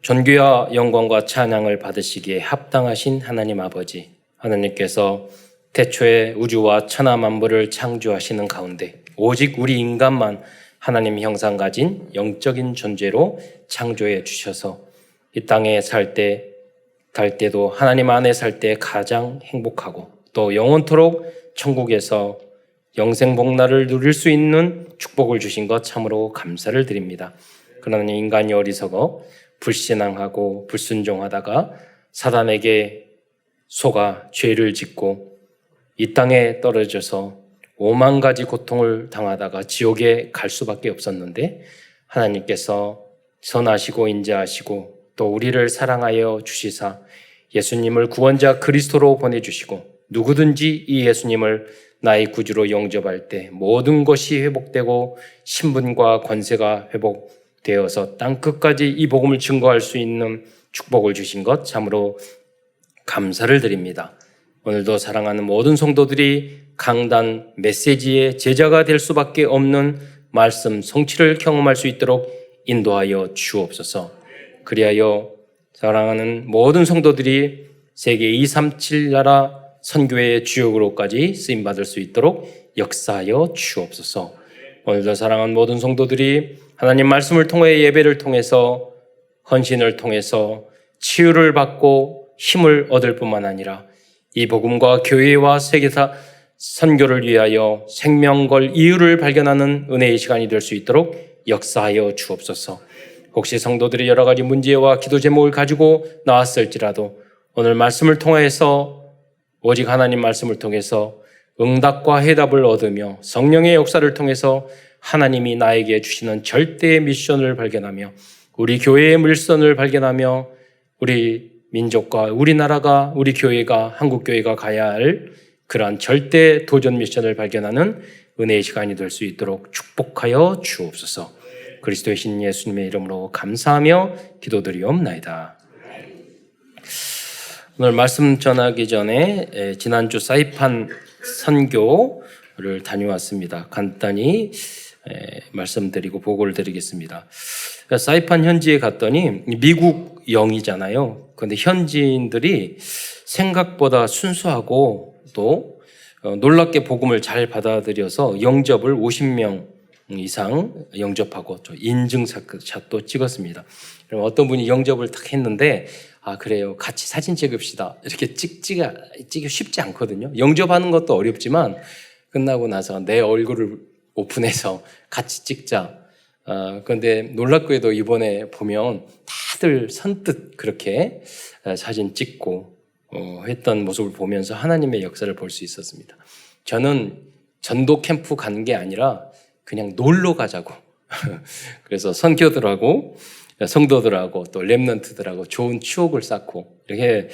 존귀와 영광과 찬양을 받으시기에 합당하신 하나님 아버지, 하나님께서 태초에 우주와 천하 만물을 창조하시는 가운데 오직 우리 인간만 하나님 형상 가진 영적인 존재로 창조해 주셔서 이 땅에 살 때도 하나님 안에 살 때 가장 행복하고 또 영원토록 천국에서 영생복락을 누릴 수 있는 축복을 주신 것 참으로 감사를 드립니다. 그러나 인간이 어리석어 불신앙하고 불순종하다가 사단에게 속아 죄를 짓고 이 땅에 떨어져서 5만 가지 고통을 당하다가 지옥에 갈 수밖에 없었는데 하나님께서 선하시고 인자하시고 또 우리를 사랑하여 주시사 예수님을 구원자 그리스도로 보내주시고 누구든지 이 예수님을 나의 구주로 영접할 때 모든 것이 회복되고 신분과 권세가 회복되어서 땅끝까지 이 복음을 증거할 수 있는 축복을 주신 것 참으로 감사를 드립니다. 오늘도 사랑하는 모든 성도들이 강단 메시지의 제자가 될 수밖에 없는 말씀 성취를 경험할 수 있도록 인도하여 주옵소서. 그리하여 사랑하는 모든 성도들이 세계 237 나라 선교의 주역으로까지 쓰임받을 수 있도록 역사하여 주옵소서. 오늘도 사랑하는 모든 성도들이 하나님 말씀을 통해 예배를 통해서 헌신을 통해서 치유를 받고 힘을 얻을 뿐만 아니라 이 복음과 교회와 세계사 선교를 위하여 생명 걸 이유를 발견하는 은혜의 시간이 될 수 있도록 역사하여 주옵소서. 혹시 성도들이 여러 가지 문제와 기도 제목을 가지고 나왔을지라도 오늘 말씀을 통해서 오직 하나님 말씀을 통해서 응답과 해답을 얻으며 성령의 역사를 통해서 하나님이 나에게 주시는 절대의 미션을 발견하며 우리 교회의 밀선을 발견하며 우리 민족과 우리나라가 우리 교회가 한국교회가 가야 할 그러한 절대 도전 미션을 발견하는 은혜의 시간이 될 수 있도록 축복하여 주옵소서. 그리스도의 신 예수님의 이름으로 감사하며 기도드리옵나이다. 오늘 말씀 전하기 전에 지난주 사이판 선교를 다녀왔습니다. 간단히 말씀드리고 보고를 드리겠습니다. 사이판 현지에 갔더니 미국 영이잖아요. 그런데 현지인들이 생각보다 순수하고 또 놀랍게 복음을 잘 받아들여서 영접을 50명 이상 영접하고 인증샷도 찍었습니다. 그럼 어떤 분이 영접을 딱 했는데 그래요. 같이 사진 찍읍시다. 이렇게 찍기 쉽지 않거든요. 영접하는 것도 어렵지만 끝나고 나서 내 얼굴을 오픈해서 같이 찍자. 그런데 놀랍게도 이번에 보면 다들 선뜻 그렇게 사진 찍고 했던 모습을 보면서 하나님의 역사를 볼 수 있었습니다. 저는 전도 캠프 간 게 아니라 그냥 놀러 가자고. 그래서 선교들하고 성도들하고 또 렘넌트들하고 좋은 추억을 쌓고 이렇게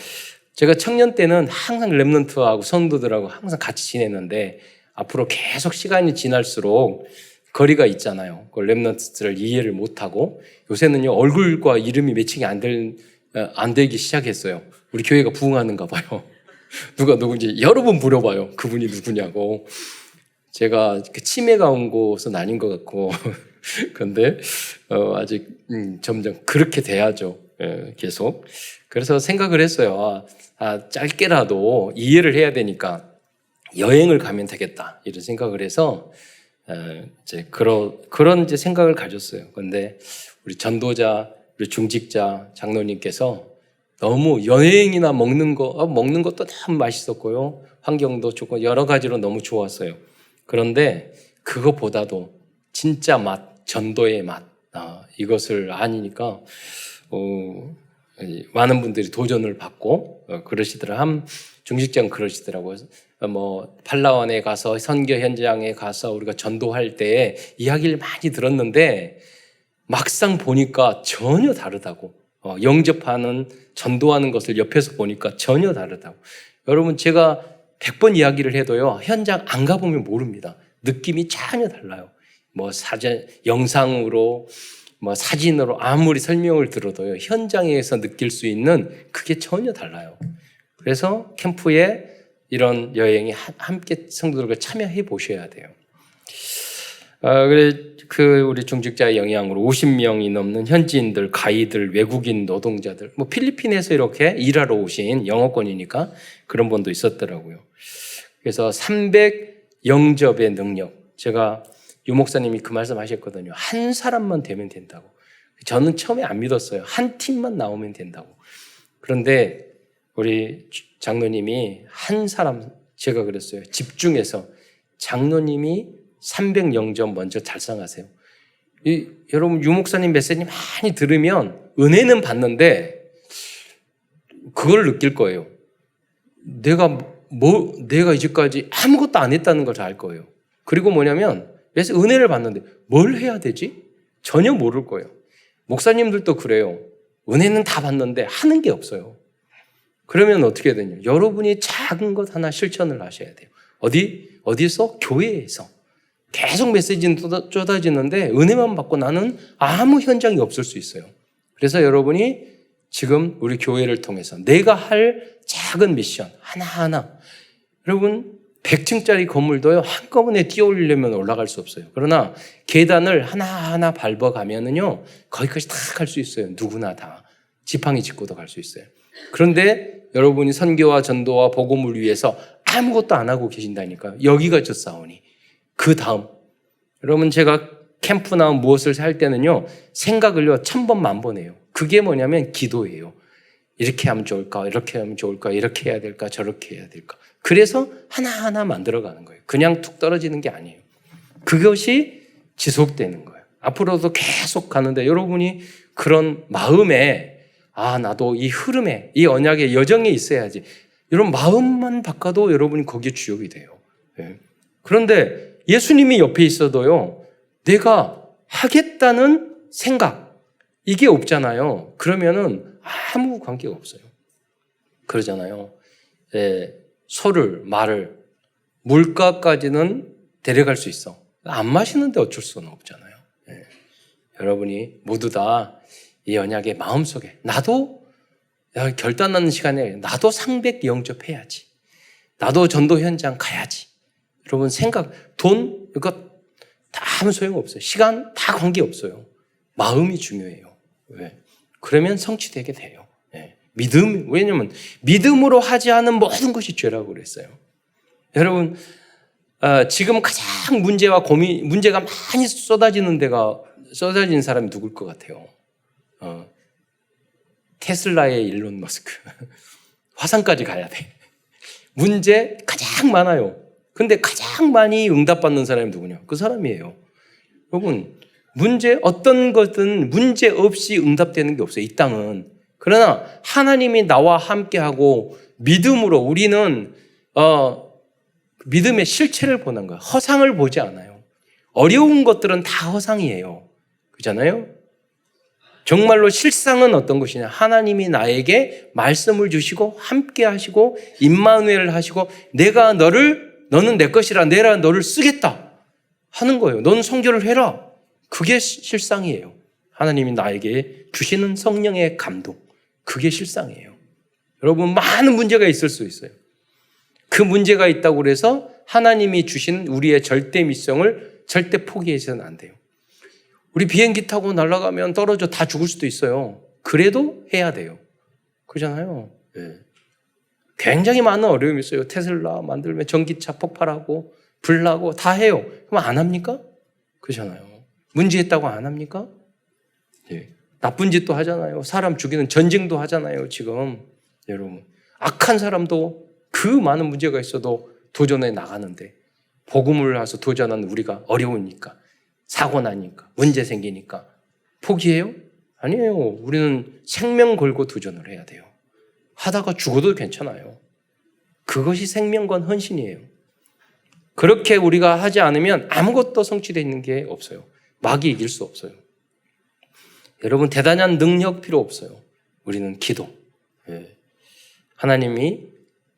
제가 청년 때는 항상 렘넌트하고 성도들하고 항상 같이 지냈는데 앞으로 계속 시간이 지날수록 거리가 있잖아요. 그 렘넌트들을 이해를 못하고 요새는요 얼굴과 이름이 매칭이 안 되기 시작했어요. 우리 교회가 부흥하는가 봐요. 누가 누군지 여러 번 물어봐요. 그분이 누구냐고. 제가 치매가 온 곳은 아닌 것 같고 그런데 아직 점점 그렇게 돼야죠. 계속. 그래서 생각을 했어요. 짧게라도 이해를 해야 되니까 여행을 가면 되겠다 이런 생각을 해서 이제 그런 이제 생각을 가졌어요. 그런데 우리 전도자, 우리 중직자 장로님께서 너무 여행이나 먹는 것도 너무 맛있었고요. 환경도 좋고 여러 가지로 너무 좋았어요. 그런데 그것보다도 진짜 맛, 전도의 맛, 이것을 아니니까 많은 분들이 도전을 받고 그러시더라고요. 중직자는 그러시더라고요. 팔라완에 가서 선교 현장에 가서 우리가 전도할 때 이야기를 많이 들었는데 막상 보니까 전혀 다르다고. 영접하는, 전도하는 것을 옆에서 보니까 전혀 다르다고. 여러분 제가 100번 이야기를 해도요 현장 안 가보면 모릅니다. 느낌이 전혀 달라요. 영상으로 사진으로 아무리 설명을 들어도요 현장에서 느낄 수 있는 그게 전혀 달라요. 그래서 캠프에 이런 여행에 함께 성도들과 참여해 보셔야 돼요. 그래 우리 중직자의 영향으로 50명이 넘는 현지인들, 가이들, 외국인 노동자들, 뭐 필리핀에서 이렇게 일하러 오신 영어권이니까 그런 분도 있었더라고요. 그래서 300 영접의 능력, 제가 유 목사님이 그 말씀하셨거든요. 한 사람만 되면 된다고. 저는 처음에 안 믿었어요. 한 팀만 나오면 된다고. 그런데 우리 장로님이 한 사람, 제가 그랬어요. 집중해서 장로님이 300 영접 먼저 달성하세요. 여러분 유 목사님 메시지 많이 들으면 은혜는 받는데 그걸 느낄 거예요. 내가 이제까지 아무것도 안 했다는 걸 알 거예요. 그리고 뭐냐면 은혜를 받는데 뭘 해야 되지? 전혀 모를 거예요. 목사님들도 그래요. 은혜는 다 받는데 하는 게 없어요. 그러면 어떻게 되냐? 여러분이 작은 것 하나 실천을 하셔야 돼요. 어디서? 교회에서. 계속 메시지는 쏟아지는데 은혜만 받고 나는 아무 현장이 없을 수 있어요. 그래서 여러분이 지금 우리 교회를 통해서 내가 할 작은 미션 하나하나, 여러분 100층짜리 건물도요 한꺼번에 뛰어올리려면 올라갈 수 없어요. 그러나 계단을 하나하나 밟아가면은요 거기까지 다 갈 수 있어요. 누구나 다 지팡이 짚고도 갈 수 있어요. 그런데 여러분이 선교와 전도와 복음을 위해서 아무것도 안 하고 계신다니까요. 여기가 저 싸우니. 그 다음, 여러분 제가 캠프나 무엇을 할 때는요 생각을요 1000번 10,000번 해요. 그게 뭐냐면 기도예요. 이렇게 하면 좋을까? 이렇게 하면 좋을까? 이렇게 해야 될까? 저렇게 해야 될까? 그래서 하나하나 만들어가는 거예요. 그냥 툭 떨어지는 게 아니에요. 그것이 지속되는 거예요. 앞으로도 계속 가는데 여러분이 그런 마음에 나도 이 흐름에, 이 언약의 여정에 있어야지. 이런 마음만 바꿔도 여러분이 거기에 주역이 돼요. 그런데 예수님이 옆에 있어도요, 내가 하겠다는 생각, 이게 없잖아요. 그러면은 아무 관계가 없어요. 그러잖아요. 소를, 말을, 물가까지는 데려갈 수 있어. 안 마시는데 어쩔 수는 없잖아요. 여러분이 모두 다 이 언약의 마음속에 나도 결단하는 시간에 나도 상백 영접해야지. 나도 전도 현장 가야지. 여러분 돈 이거 다 아무 소용없어요. 시간 다 관계없어요. 마음이 중요해요. 왜? 그러면 성취되게 돼요. 왜냐면 믿음으로 하지 않은 모든 것이 죄라고 그랬어요. 여러분 지금 가장 문제가 많이 쏟아지는 사람이 누굴 것 같아요? 테슬라의 일론 머스크. 화성까지 가야 돼. 문제 가장 많아요. 근데 가장 많이 응답받는 사람이 누구냐? 그 사람이에요. 여러분 어떤 것은 문제 없이 응답되는 게 없어요. 이 땅은. 그러나 하나님이 나와 함께하고 믿음으로 우리는 믿음의 실체를 보는 거예요. 허상을 보지 않아요. 어려운 것들은 다 허상이에요. 그렇잖아요? 정말로 실상은 어떤 것이냐? 하나님이 나에게 말씀을 주시고 함께 하시고 임마누엘 하시고 너는 내 것이라 내가 너를 쓰겠다 하는 거예요. 너는 선교를 해라. 그게 실상이에요. 하나님이 나에게 주시는 성령의 감동. 그게 실상이에요. 여러분 많은 문제가 있을 수 있어요. 그 문제가 있다고 해서 하나님이 주신 우리의 절대 미션을 절대 포기해서는 안 돼요. 우리 비행기 타고 날아가면 떨어져 다 죽을 수도 있어요. 그래도 해야 돼요. 그렇잖아요. 굉장히 많은 어려움이 있어요. 테슬라 만들면 전기차 폭발하고 불나고 다 해요. 그럼 안 합니까? 그렇잖아요. 문제 있다고 안 합니까? 나쁜 짓도 하잖아요. 사람 죽이는 전쟁도 하잖아요. 지금 여러분 악한 사람도 그 많은 문제가 있어도 도전해 나가는데 복음을 와서 도전하는 우리가 어려우니까 사고 나니까 문제 생기니까 포기해요? 아니에요. 우리는 생명 걸고 도전을 해야 돼요. 하다가 죽어도 괜찮아요. 그것이 생명건 헌신이에요. 그렇게 우리가 하지 않으면 아무것도 성취되어 있는 게 없어요. 마귀 이길 수 없어요. 여러분 대단한 능력 필요 없어요. 우리는 기도. 하나님이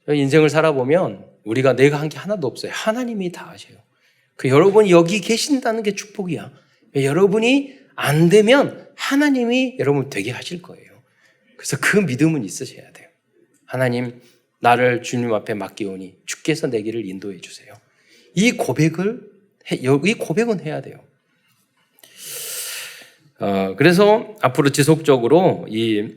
인생을 살아보면 우리가 내가 한 게 하나도 없어요. 하나님이 다 하셔요. 여러분이 여기 계신다는 게 축복이야. 여러분이 안 되면 하나님이 여러분 되게 하실 거예요. 그래서 그 믿음은 있으셔야 돼요. 하나님 나를 주님 앞에 맡기오니 주께서 내 길을 인도해 주세요. 이 고백을 이 고백은 해야 돼요. 그래서 앞으로 지속적으로 이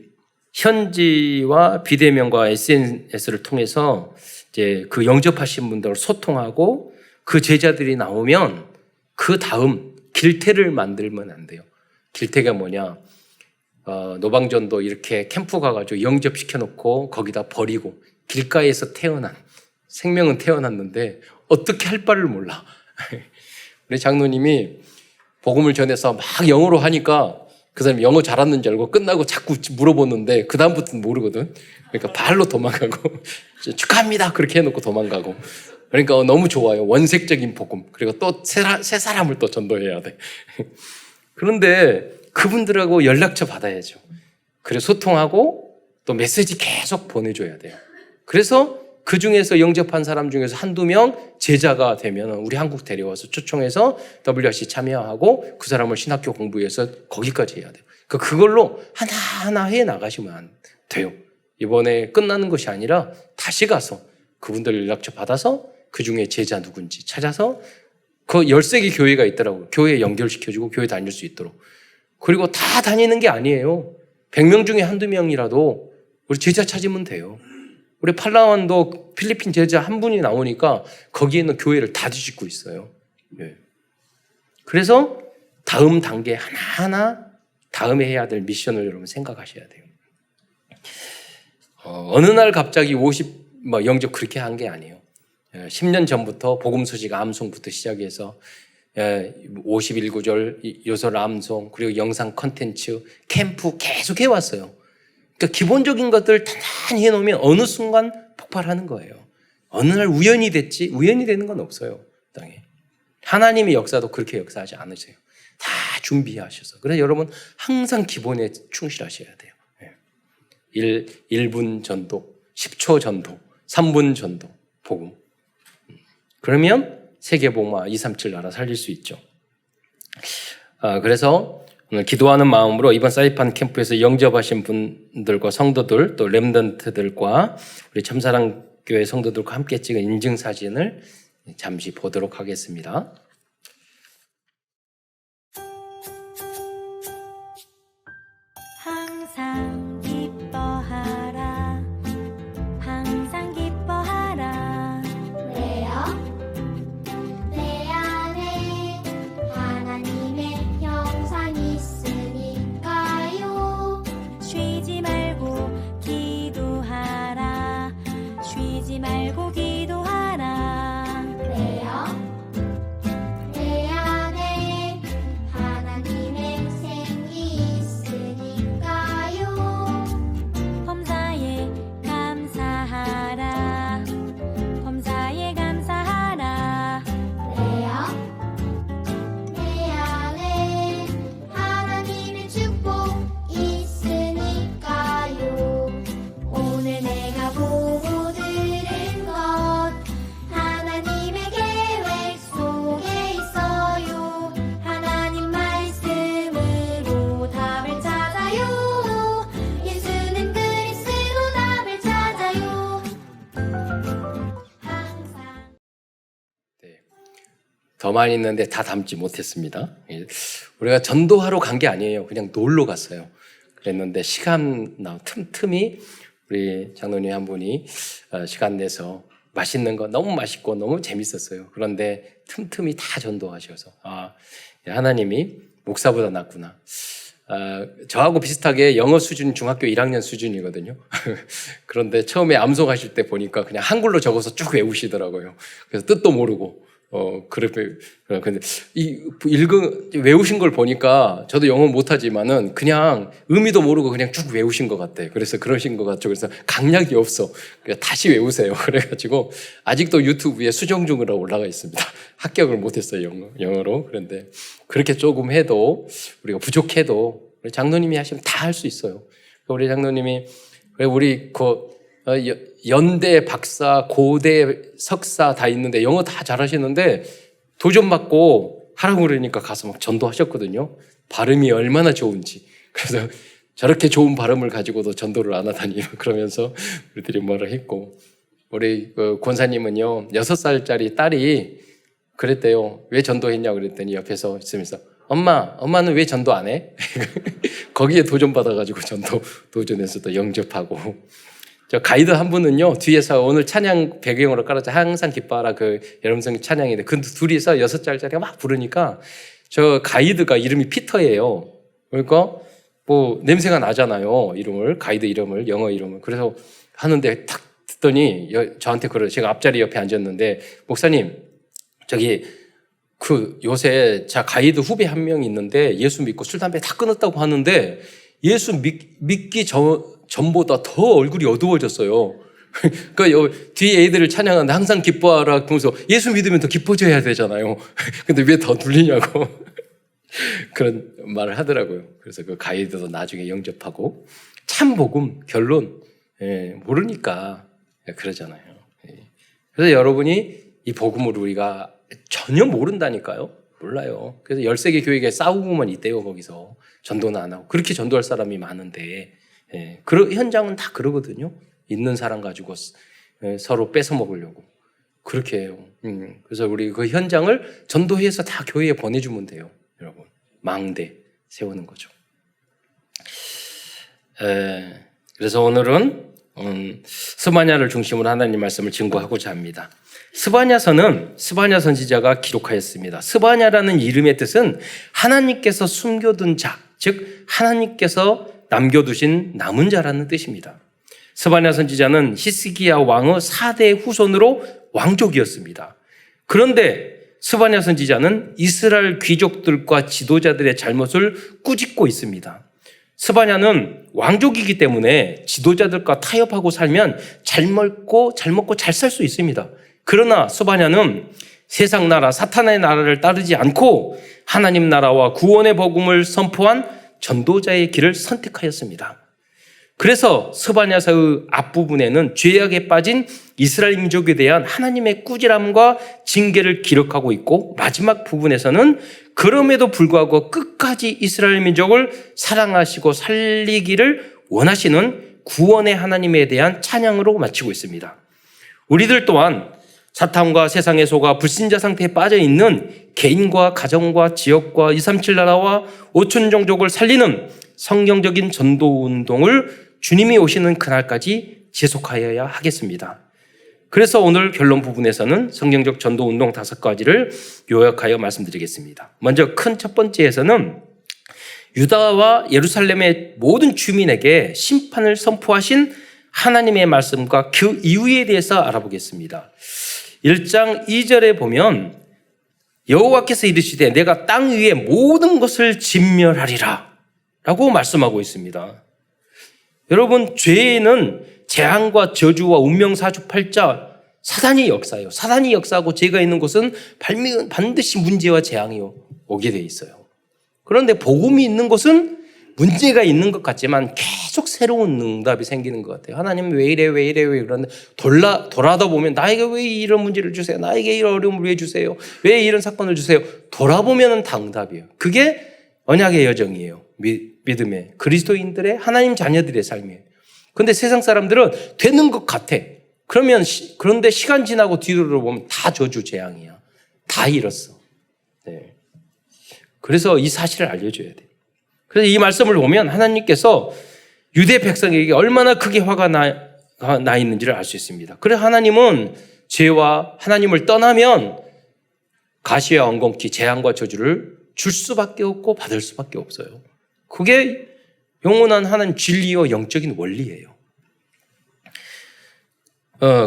현지와 비대면과 SNS를 통해서 이제 그 영접하신 분들을 소통하고 그 제자들이 나오면 그 다음 길태를 만들면 안 돼요. 길태가 뭐냐? 노방전도 이렇게 캠프 가가지고 영접시켜 놓고 거기다 버리고 길가에서 태어난 생명은 태어났는데 어떻게 할 바를 몰라. 우리 장로님이 복음을 전해서 막 영어로 하니까 그 사람이 영어 잘하는 줄 알고 끝나고 자꾸 물어보는데 그 다음부터는 모르거든. 그러니까 발로 도망가고 축하합니다 그렇게 해놓고 도망가고. 그러니까 너무 좋아요. 원색적인 복음. 그리고 또 새 사람을 또 전도해야 돼. 그런데 그분들하고 연락처 받아야죠. 그래서 소통하고 또 메시지 계속 보내줘야 돼요. 그래서 그 중에서 영접한 사람 중에서 한두 명 제자가 되면 우리 한국 데려와서 초청해서 WRC 참여하고 그 사람을 신학교 공부해서 거기까지 해야 돼요. 그걸로 하나하나 해 나가시면 안 돼요. 이번에 끝나는 것이 아니라 다시 가서 그분들 연락처 받아서 그 중에 제자 누군지 찾아서 그 13개 교회가 있더라고요. 교회에 연결시켜주고 교회 다닐 수 있도록. 그리고 다 다니는 게 아니에요. 100명 중에 한두 명이라도 우리 제자 찾으면 돼요. 우리 팔라완도 필리핀 제자 한 분이 나오니까 거기에 있는 교회를 다 뒤집고 있어요. 네. 그래서 다음 단계 하나하나 다음에 해야 될 미션을 여러분 생각하셔야 돼요. 어느 날 갑자기 50 영접 그렇게 한 게 아니에요. 10년 전부터 복음 소식 암송부터 시작해서 51구절 요설 암송 그리고 영상 컨텐츠 캠프 계속 해왔어요. 그러니까 기본적인 것들 단단히 해놓으면 어느 순간 폭발하는 거예요. 어느 날 우연히 됐지 우연히 되는 건 없어요. 땅에. 하나님의 역사도 그렇게 역사하지 않으세요. 다 준비하셔서. 그래서 여러분 항상 기본에 충실하셔야 돼요. 1분 전도, 10초 전도, 3분 전도, 복음. 그러면 세계복음화 237 나라 살릴 수 있죠. 그래서 오늘 기도하는 마음으로 이번 사이판 캠프에서 영접하신 분들과 성도들 또 렘넌트들과 우리 참사랑교회 성도들과 함께 찍은 인증사진을 잠시 보도록 하겠습니다. 항상 기뻐하라 항상 기뻐하라 왜요? 내 안에 하나님의 형상이 있으니까요. 쉬지 말고 기도하라 쉬지 말고 기도하라 왜요? 내 안에 하나님의 생기 있으니까요. 범사에 감사하라 범사에 감사하라 왜요? 내 안에 하나님의 축복 있으니까요. 오늘 내가 보고 들은 것 하나님의 계획 속에 있어요. 하나님 말씀으로 답을 찾아요. 예수는 그리스도 답을 찾아요. 항상 네. 더 많이 있는데 다 담지 못했습니다. 우리가 전도하러 간 게 아니에요. 그냥 놀러 갔어요. 그랬는데 시간 틈틈이 우리 장로님 한 분이 시간 내서 맛있는 거 너무 맛있고 너무 재밌었어요. 그런데 틈틈이 다 전도하셔서 하나님이 목사보다 낫구나. 저하고 비슷하게 영어 수준 중학교 1학년 수준이거든요. 그런데 처음에 암송하실 때 보니까 그냥 한글로 적어서 쭉 외우시더라고요. 그래서 뜻도 모르고 근데 외우신 걸 보니까 저도 영어 못하지만은 그냥 의미도 모르고 그냥 쭉 외우신 것 같아요. 그래서 그러신 것 같죠. 그래서 강약이 없어. 그냥 다시 외우세요. 그래가지고 아직도 유튜브에 수정 중으로 올라가 있습니다. 합격을 못했어요. 영어로. 그런데 그렇게 조금 해도 우리가 부족해도 우리 장로님이 하시면 다 할 수 있어요. 우리 장로님이 우리 연대 박사, 고대 석사 다 있는데 영어 다 잘하시는데 도전 받고 하라고 그러니까 가서 막 전도하셨거든요. 발음이 얼마나 좋은지. 그래서 저렇게 좋은 발음을 가지고도 전도를 안 하다니 그러면서 우리들이 뭐라 했고 우리 권사님은요 6살짜리 딸이 그랬대요. 왜 전도했냐고 그랬더니 옆에서 있으면서 엄마는 왜 전도 안 해? 거기에 도전받아가지고 도전해서 또 영접하고. 저 가이드 한 분은요, 뒤에서 오늘 찬양 배경으로 깔아서 항상 기뻐하라 그 여름성 찬양인데 그 둘이서 6절짜리가 막 부르니까 저 가이드가 이름이 피터예요. 그러니까 뭐 냄새가 나잖아요. 이름을, 가이드 이름을, 영어 이름을. 그래서 하는데 탁 듣더니 저한테 제가 앞자리 옆에 앉았는데 목사님, 저기 그 요새 자 가이드 후배 한 명 있는데 예수 믿고 술 담배 다 끊었다고 하는데 예수 믿기 전보다 더 얼굴이 어두워졌어요. 그러니까 뒤에 애들을 찬양하는데 항상 기뻐하라 그러면서 예수 믿으면 더 기뻐져야 되잖아요. 근데 왜 더 눌리냐고 그런 말을 하더라고요. 그래서 그 가이드도 나중에 영접하고 참복음 결론 모르니까 그러잖아요. 그래서 여러분이 이 복음을 우리가 전혀 모른다니까요. 몰라요. 그래서 13개 교회에 싸우고만 있대요. 거기서 전도는 안 하고. 그렇게 전도할 사람이 많은데 현장은 다 그러거든요. 있는 사람 가지고 서로 뺏어 먹으려고 그렇게 해요. 그래서 우리 그 현장을 전도해서 다 교회에 보내주면 돼요. 여러분 망대 세우는 거죠. 그래서 오늘은 스바냐를 중심으로 하나님 말씀을 증거하고자 합니다. 스바냐서는 스바냐 선지자가 기록하였습니다. 스바냐라는 이름의 뜻은 하나님께서 숨겨둔 자, 즉 하나님께서 남겨두신 남은 자라는 뜻입니다. 스바냐 선지자는 히스기야 왕의 4대 후손으로 왕족이었습니다. 그런데 스바냐 선지자는 이스라엘 귀족들과 지도자들의 잘못을 꾸짖고 있습니다. 스바냐는 왕족이기 때문에 지도자들과 타협하고 살면 잘 먹고 잘 살 수 있습니다. 그러나 스바냐는 세상 나라 사탄의 나라를 따르지 않고 하나님 나라와 구원의 복음을 선포한 전도자의 길을 선택하였습니다. 그래서 스바냐서의 앞부분에는 죄악에 빠진 이스라엘 민족에 대한 하나님의 꾸지람과 징계를 기록하고 있고 마지막 부분에서는 그럼에도 불구하고 끝까지 이스라엘 민족을 사랑하시고 살리기를 원하시는 구원의 하나님에 대한 찬양으로 마치고 있습니다. 우리들 또한 사탄과 세상의 속아 불신자 상태에 빠져 있는 개인과 가정과 지역과 237 나라와 5천 종족을 살리는 성경적인 전도 운동을 주님이 오시는 그날까지 지속하여야 하겠습니다. 그래서 오늘 결론 부분에서는 성경적 전도 운동 5가지를 요약하여 말씀드리겠습니다. 먼저 큰 첫 번째에서는 유다와 예루살렘의 모든 주민에게 심판을 선포하신 하나님의 말씀과 그 이유에 대해서 알아보겠습니다. 1장 2절에 보면 여호와께서 이르시되 내가 땅 위의 모든 것을 진멸하리라 라고 말씀하고 있습니다. 여러분, 죄는 재앙과 저주와 운명사주팔자 사단이 역사예요. 사단이 역사하고 죄가 있는 곳은 반드시 문제와 재앙이 오게 돼 있어요. 그런데 복음이 있는 곳은 문제가 있는 것 같지만 계속 새로운 응답이 생기는 것 같아요. 하나님 왜 이래 그런데 돌아다 보면 나에게 왜 이런 문제를 주세요? 나에게 이런 어려움을 왜 주세요? 왜 이런 사건을 주세요? 돌아보면 다 응답이에요. 그게 언약의 여정이에요. 믿음의 그리스도인들의 하나님 자녀들의 삶이에요. 그런데 세상 사람들은 되는 것 같아. 그런데 시간 지나고 뒤로 보면 다 저주 재앙이야. 다 잃었어. 네. 그래서 이 사실을 알려줘야 돼. 그래서 이 말씀을 보면 하나님께서 유대 백성에게 얼마나 크게 화가 나 있는지를 알 수 있습니다. 그래서 하나님은 죄와 하나님을 떠나면 가시와 엉겅퀴, 재앙과 저주를 줄 수밖에 없고 받을 수밖에 없어요. 그게 영원한 하나님 진리와 영적인 원리예요.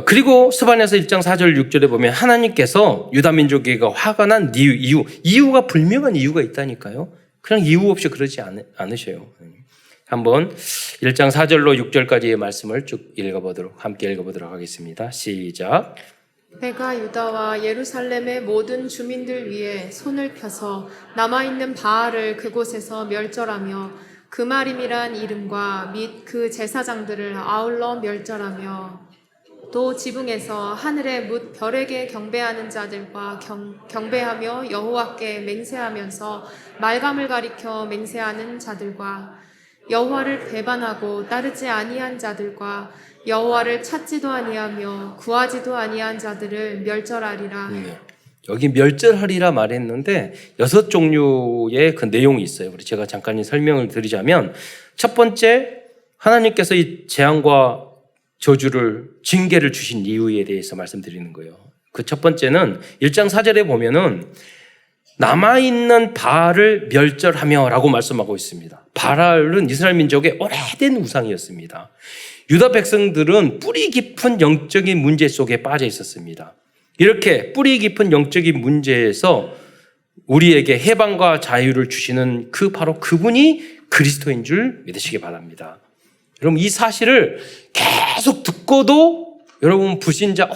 그리고 스바냐서 1장 4절 6절에 보면 하나님께서 유다 민족에게 화가 난 이유가 분명한 이유가 있다니까요. 그냥 이유 없이 그러지 않으셔요. 한번 1장 4절로 6절까지의 말씀을 쭉 함께 읽어보도록 하겠습니다. 시작. 내가 유다와 예루살렘의 모든 주민들 위에 손을 펴서 남아있는 바알을 그곳에서 멸절하며 그마림이란 이름과 및 그 제사장들을 아울러 멸절하며 또 지붕에서 하늘에 묻 별에게 경배하는 자들과 경배하며 여호와께 맹세하면서 말감을 가리켜 맹세하는 자들과 여호와를 배반하고 따르지 아니한 자들과 여호와를 찾지도 아니하며 구하지도 아니한 자들을 멸절하리라. 여기 멸절하리라 말했는데 6종류의 그 내용이 있어요. 그래서 제가 잠깐 설명을 드리자면 첫 번째, 하나님께서 이 재앙과 저주를 징계를 주신 이유에 대해서 말씀드리는 거예요. 그 첫 번째는 1장 4절에 보면은 남아있는 바알을 멸절하며 라고 말씀하고 있습니다. 바알은 이스라엘 민족의 오래된 우상이었습니다. 유다 백성들은 뿌리 깊은 영적인 문제 속에 빠져 있었습니다. 이렇게 뿌리 깊은 영적인 문제에서 우리에게 해방과 자유를 주시는 바로 그분이 그리스도인 줄 믿으시기 바랍니다. 여러분, 이 사실을 계속 듣고도 여러분 불신자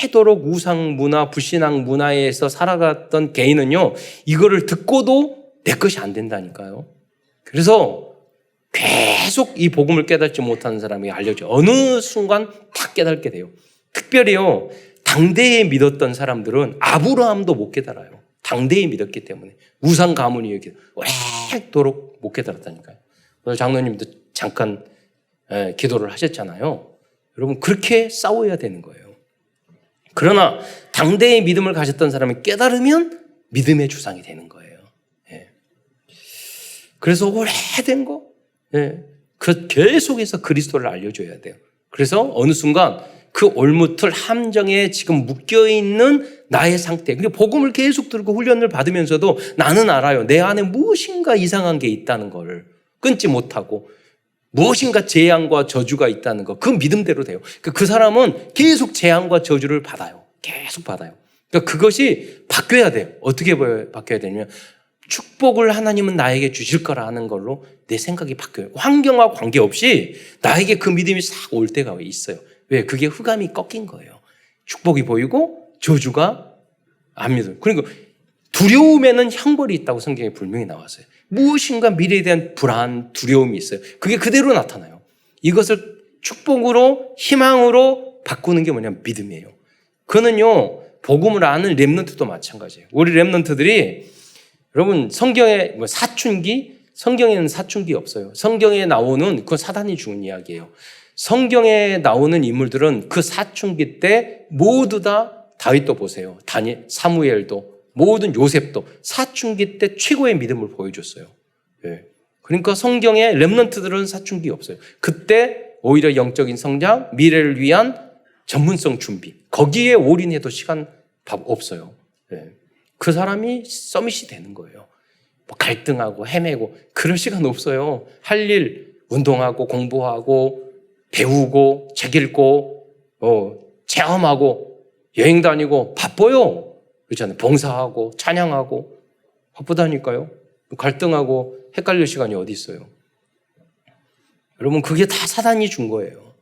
오래도록 우상 문화, 불신앙 문화에서 살아갔던 개인은요, 이거를 듣고도 내 것이 안 된다니까요. 그래서 계속 이 복음을 깨닫지 못하는 사람이 알려줘요. 어느 순간 다 깨닫게 돼요. 특별히요, 당대에 믿었던 사람들은 아브라함도 못 깨달아요. 당대에 믿었기 때문에. 우상 가문이 여기 오래도록 못 깨달았다니까요. 오늘 장로님도 잠깐 기도를 하셨잖아요. 여러분, 그렇게 싸워야 되는 거예요. 그러나 당대의 믿음을 가졌던 사람이 깨달으면 믿음의 주상이 되는 거예요. 그래서 오래된 거, 계속해서 그리스도를 알려줘야 돼요. 그래서 어느 순간 그 올무틀 함정에 지금 묶여있는 나의 상태, 그러니까 복음을 계속 들고 훈련을 받으면서도 나는 알아요. 내 안에 무엇인가 이상한 게 있다는 걸 끊지 못하고 무엇인가 재앙과 저주가 있다는 거, 그 믿음대로 돼요. 그 사람은 계속 재앙과 저주를 받아요. 계속 받아요. 그러니까 그것이 바뀌어야 돼요. 어떻게 바뀌어야 되냐면 축복을 하나님은 나에게 주실 거라는 걸로 내 생각이 바뀌어요. 환경과 관계없이 나에게 그 믿음이 싹 올 때가 있어요. 왜? 그게 흑암이 꺾인 거예요. 축복이 보이고 저주가 안 믿어요. 그러니까 두려움에는 형벌이 있다고 성경에 분명히 나왔어요. 무엇인가 미래에 대한 불안, 두려움이 있어요. 그게 그대로 나타나요. 이것을 축복으로, 희망으로 바꾸는 게 뭐냐면 믿음이에요. 그는요, 복음을 아는 렘넌트도 마찬가지예요. 우리 렘넌트들이 여러분, 성경에 사춘기? 성경에는 사춘기 없어요. 성경에 나오는 그건 사단이 주는 이야기예요. 성경에 나오는 인물들은 그 사춘기 때 모두 다 다윗도 보세요. 사무엘도, 모든 요셉도 사춘기 때 최고의 믿음을 보여줬어요. 그러니까 성경에 렘넌트들은 사춘기 없어요. 그때 오히려 영적인 성장, 미래를 위한 전문성 준비, 거기에 올인해도 시간 없어요. 그 사람이 서밋이 되는 거예요. 갈등하고 헤매고 그럴 시간 없어요. 할 일, 운동하고 공부하고 배우고 책 읽고 체험하고 여행 다니고 바빠요. 그렇잖아요. 봉사하고 찬양하고 바쁘다니까요. 갈등하고 헷갈릴 시간이 어디 있어요. 여러분, 그게 다 사단이 준 거예요.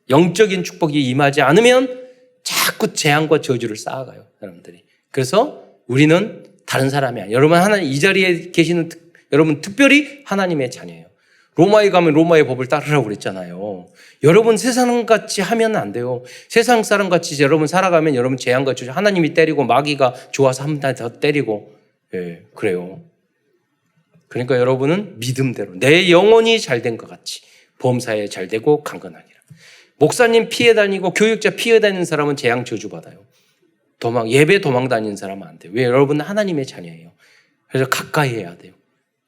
영적인 축복이 임하지 않으면 자꾸 재앙과 저주를 쌓아가요, 사람들이. 그래서 우리는 다른 사람이 아니에요. 여러분, 하나님 이 자리에 계시는 여러분 특별히 하나님의 자녀예요. 로마에 가면 로마의 법을 따르라고 그랬잖아요. 여러분 세상같이 하면 안 돼요. 세상 사람같이 여러분 살아가면 여러분 재앙과 저주, 하나님이 때리고 마귀가 좋아서 한 번 더 때리고, 그래요. 그러니까 여러분은 믿음대로 내 영혼이 잘된 것 같이 범사에 잘되고 강건하니라. 목사님 피해 다니고 교육자 피해 다니는 사람은 재앙 저주 받아요. 예배 도망 다니는 사람은 안 돼요. 왜? 여러분은 하나님의 자녀예요. 그래서 가까이 해야 돼요.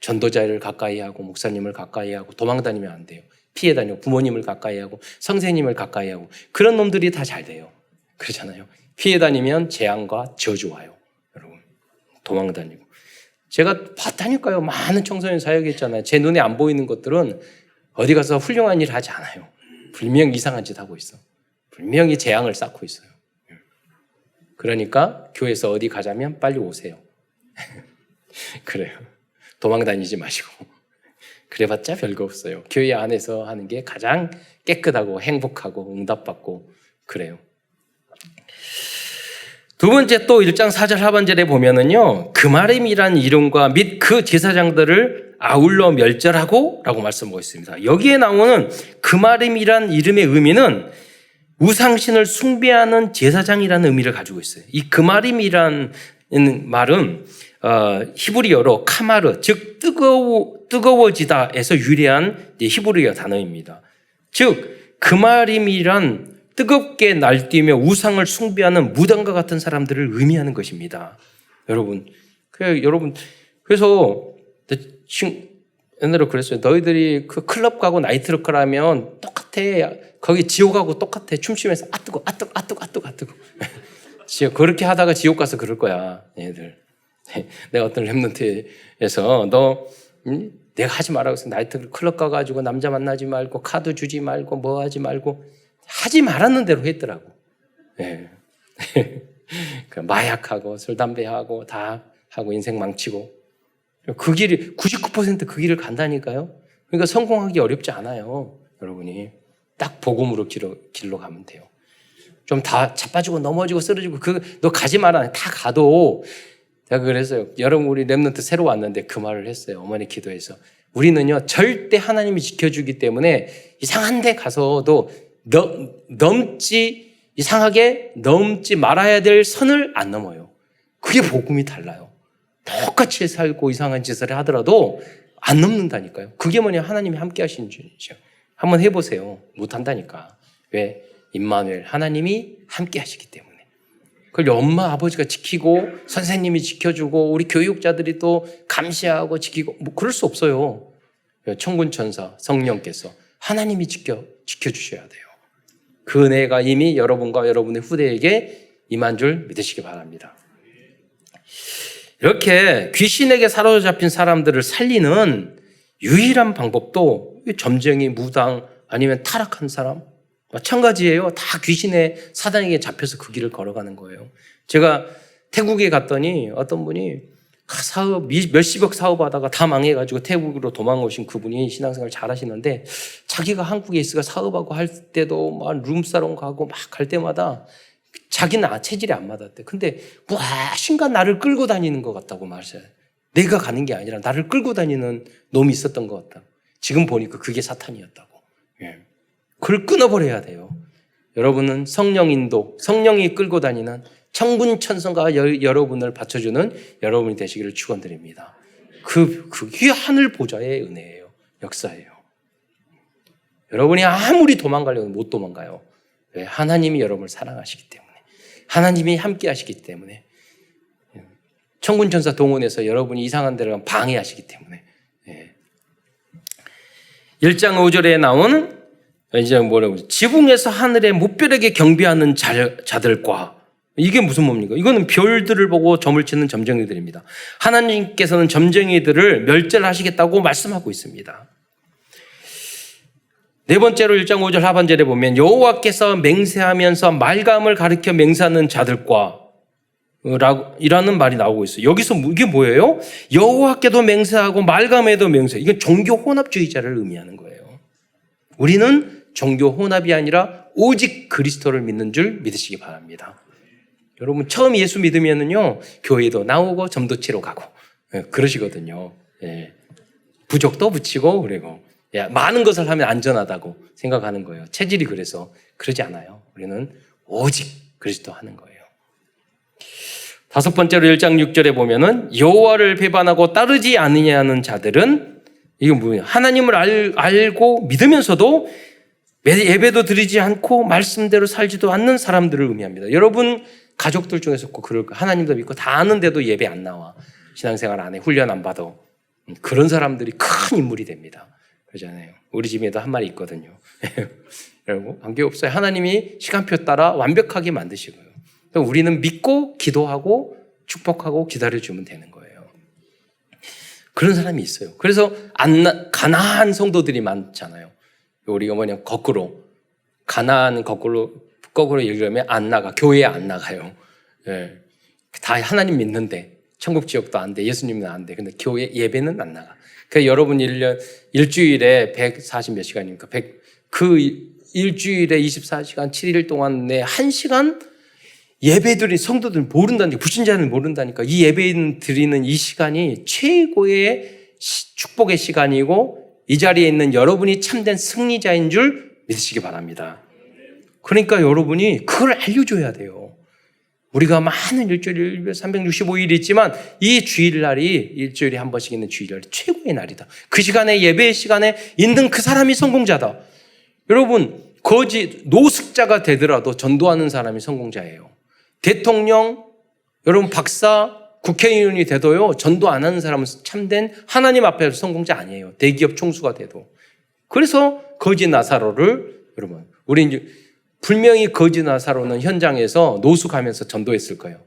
전도자를 가까이 하고 목사님을 가까이 하고 도망 다니면 안 돼요. 피해 다니고 부모님을 가까이 하고 선생님을 가까이 하고 그런 놈들이 다 잘 돼요. 그렇잖아요. 피해 다니면 재앙과 저주 와요. 여러분, 도망 다니고. 제가 봤다니까요. 많은 청소년 사역했잖아요. 제 눈에 안 보이는 것들은 어디 가서 훌륭한 일 하지 않아요. 분명 이상한 짓 하고 있어. 분명히 재앙을 쌓고 있어요. 그러니까 교회에서 어디 가자면 빨리 오세요. 그래요. 도망 다니지 마시고. 그래봤자 별거 없어요. 교회 안에서 하는 게 가장 깨끗하고 행복하고 응답받고 그래요. 두 번째 또 1장 4절 하반절에 보면은요, 그마림이란 이름과 및 그 제사장들을 아울러 멸절하고 라고 말씀하고 있습니다. 여기에 나오는 그마림이란 이름의 의미는 우상신을 숭배하는 제사장이라는 의미를 가지고 있어요. 이 그마림이란 말은 히브리어로 카마르, 즉 뜨거워지다에서 유래한 히브리어 단어입니다. 즉 그마림이란 뜨겁게 날뛰며 우상을 숭배하는 무당과 같은 사람들을 의미하는 것입니다. 여러분, 그래서 옛날에 그랬어요. 너희들이 그 클럽 가고 나이트클럽 가면 똑같아. 거기 지옥하고 똑같아. 춤추면서 아뜨고. 그렇게 하다가 지옥 가서 그럴 거야, 얘들. 내가 어떤 랩런트에서 내가 하지 말라고 해서 나이트클럽 가가지고 남자 만나지 말고 카드 주지 말고 뭐 하지 말고 하지 말았는 대로 했더라고. 예. 마약하고 술 담배하고 다 하고 인생 망치고 그 길이 99% 그 길을 간다니까요. 그러니까 성공하기 어렵지 않아요. 여러분이 딱 복음으로 길로 가면 돼요. 좀 다 자빠지고 넘어지고 쓰러지고 너 가지 마라. 다 가도 제가 그랬어요. 여러분 우리 랩런트 새로 왔는데 그 말을 했어요. 어머니 기도해서 우리는요 절대 하나님이 지켜주기 때문에 이상한 데 가서도 이상하게 넘지 말아야 될 선을 안 넘어요. 그게 복음이 달라요. 똑같이 살고 이상한 짓을 하더라도 안 넘는다니까요. 그게 뭐냐 하나님이 함께 하시는 줄이죠. 한번 해보세요. 못한다니까. 왜? 임마누엘 하나님이 함께 하시기 때문에. 그걸 엄마 아버지가 지키고 선생님이 지켜주고 우리 교육자들이 또 감시하고 지키고 뭐 그럴 수 없어요. 천군 천사 성령께서 하나님이 지켜주셔야 돼요. 그 은혜가 이미 여러분과 여러분의 후대에게 임한 줄 믿으시기 바랍니다. 이렇게 귀신에게 사로잡힌 사람들을 살리는 유일한 방법도 점쟁이, 무당 아니면 타락한 사람 마찬가지예요. 다 귀신의 사단에게 잡혀서 그 길을 걸어가는 거예요. 제가 태국에 갔더니 어떤 분이 사업 몇십억 사업하다가 다 망해가지고 태국으로 도망오신 그분이 신앙생활 잘하시는데 자기가 한국에 있으니까 사업하고 할 때도 막 룸사롱 가고 막 갈 때마다 자기는 체질이 안 맞았대. 근데 무엇인가 나를 끌고 다니는 것 같다고 말했어요. 내가 가는 게 아니라 나를 끌고 다니는 놈이 있었던 것 같다. 지금 보니까 그게 사탄이었다고. 예. 그걸 끊어버려야 돼요. 여러분은 성령 인도, 성령이 끌고 다니는 천군 천사가 여러분을 받쳐주는 여러분이 되시기를 축원드립니다. 그게 하늘 보좌의 은혜예요. 역사예요. 여러분이 아무리 도망가려고 못 도망가요. 왜? 하나님이 여러분을 사랑하시기 때문에. 하나님이 함께 하시기 때문에. 천군 천사 동원해서 여러분이 이상한 데를 가면 방해하시기 때문에. 1장 5절에 나온 이제 뭐라고 지붕에서 하늘의 무별에게 경배하는 자들과 이게 무슨 뭡니까? 이거는 별들을 보고 점을 치는 점쟁이들입니다. 하나님께서는 점쟁이들을 멸절하시겠다고 말씀하고 있습니다. 네 번째로 1장 5절 하반절에 보면 여호와께서 맹세하면서 말감을 가리켜 맹세하는 자들과 이라는 말이 나오고 있어요. 여기서 이게 뭐예요? 여호와께도 맹세하고 말감에도 맹세. 이건 종교 혼합주의자를 의미하는 거예요. 우리는 종교 혼합이 아니라 오직 그리스도를 믿는 줄 믿으시기 바랍니다. 여러분 처음 예수 믿으면은요 교회도 나오고 점도 치러 가고 그러시거든요. 부적도 붙이고 그리고 많은 것을 하면 안전하다고 생각하는 거예요. 체질이 그래서 그러지 않아요. 우리는 오직 그리스도 하는 거예요. 다섯 번째로 1장 6절에 보면은 여호와를 배반하고 따르지 않느냐는 자들은 이게 뭐예요? 하나님을 알고 믿으면서도 예배도 드리지 않고 말씀대로 살지도 않는 사람들을 의미합니다. 여러분 가족들 중에서 꼭 그럴 거예요. 하나님도 믿고 다 아는데도 예배 안 나와. 신앙생활 안 해. 훈련 안 받아. 그런 사람들이 큰 인물이 됩니다. 그러잖아요. 우리 집에도 한 마리 있거든요. 여러분 관계없어요. 하나님이 시간표 따라 완벽하게 만드시고요. 우리는 믿고 기도하고 축복하고 기다려주면 되는 거예요. 그런 사람이 있어요. 그래서 가난한 성도들이 많잖아요. 우리가 뭐냐 거꾸로 가난한 거꾸로 얘기하면 안 나가. 교회에 안 나가요. 예. 다 하나님 믿는데 천국 지옥도 안 돼. 예수님은 안 돼. 근데 교회 예배는 안 나가. 그러니까 여러분 일주일에 140 몇 시간입니까? 그 일주일에 24시간 7일 동안 내 1시간 예배드린 성도들 모른다니까. 불신자는 모른다니까. 이 예배 드리는 이 시간이 최고의 축복의 시간이고 이 자리에 있는 여러분이 참된 승리자인 줄 믿으시기 바랍니다. 그러니까 여러분이 그걸 알려줘야 돼요. 우리가 많은 일주일 365일이 있지만 이 주일날이 일주일에 한 번씩 있는 주일날이 최고의 날이다. 그 시간에 예배의 시간에 있는 그 사람이 성공자다. 여러분 거지 노숙자가 되더라도 전도하는 사람이 성공자예요. 대통령, 여러분 박사, 국회의원이 돼도요, 전도 안 하는 사람은 참된 하나님 앞에서 성공자 아니에요. 대기업 총수가 돼도. 그래서 거지 나사로를, 여러분, 우리 이제 분명히 거지 나사로는 현장에서 노숙하면서 전도했을 거예요.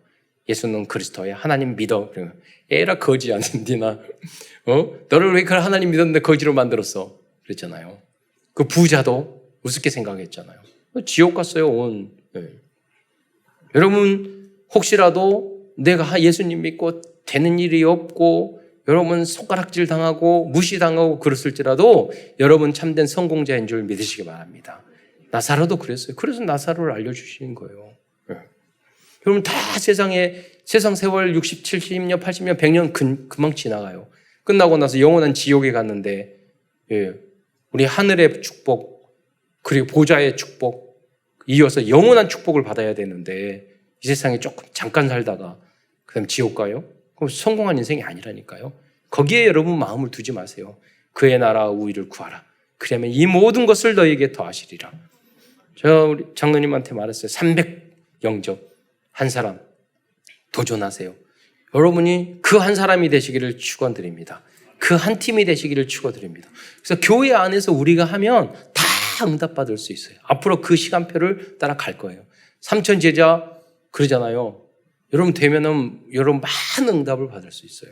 예수는 그리스도야. 하나님 믿어. 에라 거지 아닌디나. 너를 왜 하나님 믿었는데 거지로 만들었어? 그랬잖아요. 그 부자도 우습게 생각했잖아요. 지옥 갔어요. 여러분 혹시라도 내가 예수님 믿고 되는 일이 없고 여러분 손가락질 당하고 무시당하고 그랬을지라도 여러분 참된 성공자인 줄 믿으시기 바랍니다. 나사로도 그랬어요. 그래서 나사로를 알려주시는 거예요. 여러분 다 세상 세월 60, 70년, 80년, 100년 금방 지나가요. 끝나고 나서 영원한 지옥에 갔는데 우리 하늘의 축복 그리고 보좌의 축복 이어서 영원한 축복을 받아야 되는데 이 세상에 조금 잠깐 살다가 그다음 지옥 가요? 그럼 성공한 인생이 아니라니까요. 거기에 여러분 마음을 두지 마세요. 그의 나라와 의를 구하라. 그러면 이 모든 것을 너에게 더하시리라. 제가 우리 장로님한테 말했어요. 300 영접 한 사람 도전하세요. 여러분이 그 한 사람이 되시기를 축원드립니다. 그 한 팀이 되시기를 축원드립니다. 그래서 교회 안에서 우리가 하면 다 응답받을 수 있어요. 앞으로 그 시간표를 따라갈 거예요. 삼천 제자 그러잖아요. 여러분 되면은 여러분 많은 응답을 받을 수 있어요.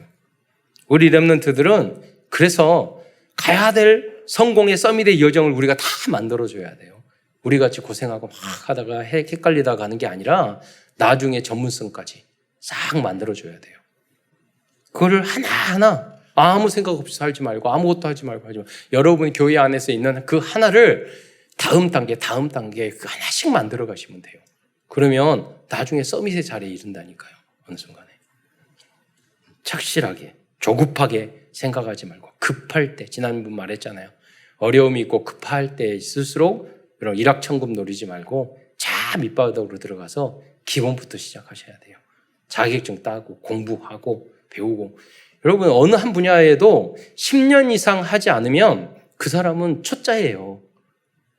우리 렘넌트들은 그래서 가야 될 성공의 서밋의 여정을 우리가 다 만들어줘야 돼요. 우리같이 고생하고 막 하다가 헷갈리다가 가는 게 아니라 나중에 전문성까지 싹 만들어줘야 돼요. 그거를 하나하나 아무 생각 없이 살지 말고 아무것도 하지 말고 여러분 교회 안에서 있는 그 하나를 다음 단계 그 하나씩 만들어 가시면 돼요. 그러면 나중에 서밋의 자리에 이른다니까요. 어느 순간에. 착실하게 조급하게 생각하지 말고 급할 때 지난번 말했잖아요. 어려움이 있고 급할 때 있을수록 이런 일확천금 노리지 말고 자 밑바닥으로 들어가서 기본부터 시작하셔야 돼요. 자격증 따고 공부하고 배우고 여러분 어느 한 분야에도 10년 이상 하지 않으면 그 사람은 초짜예요.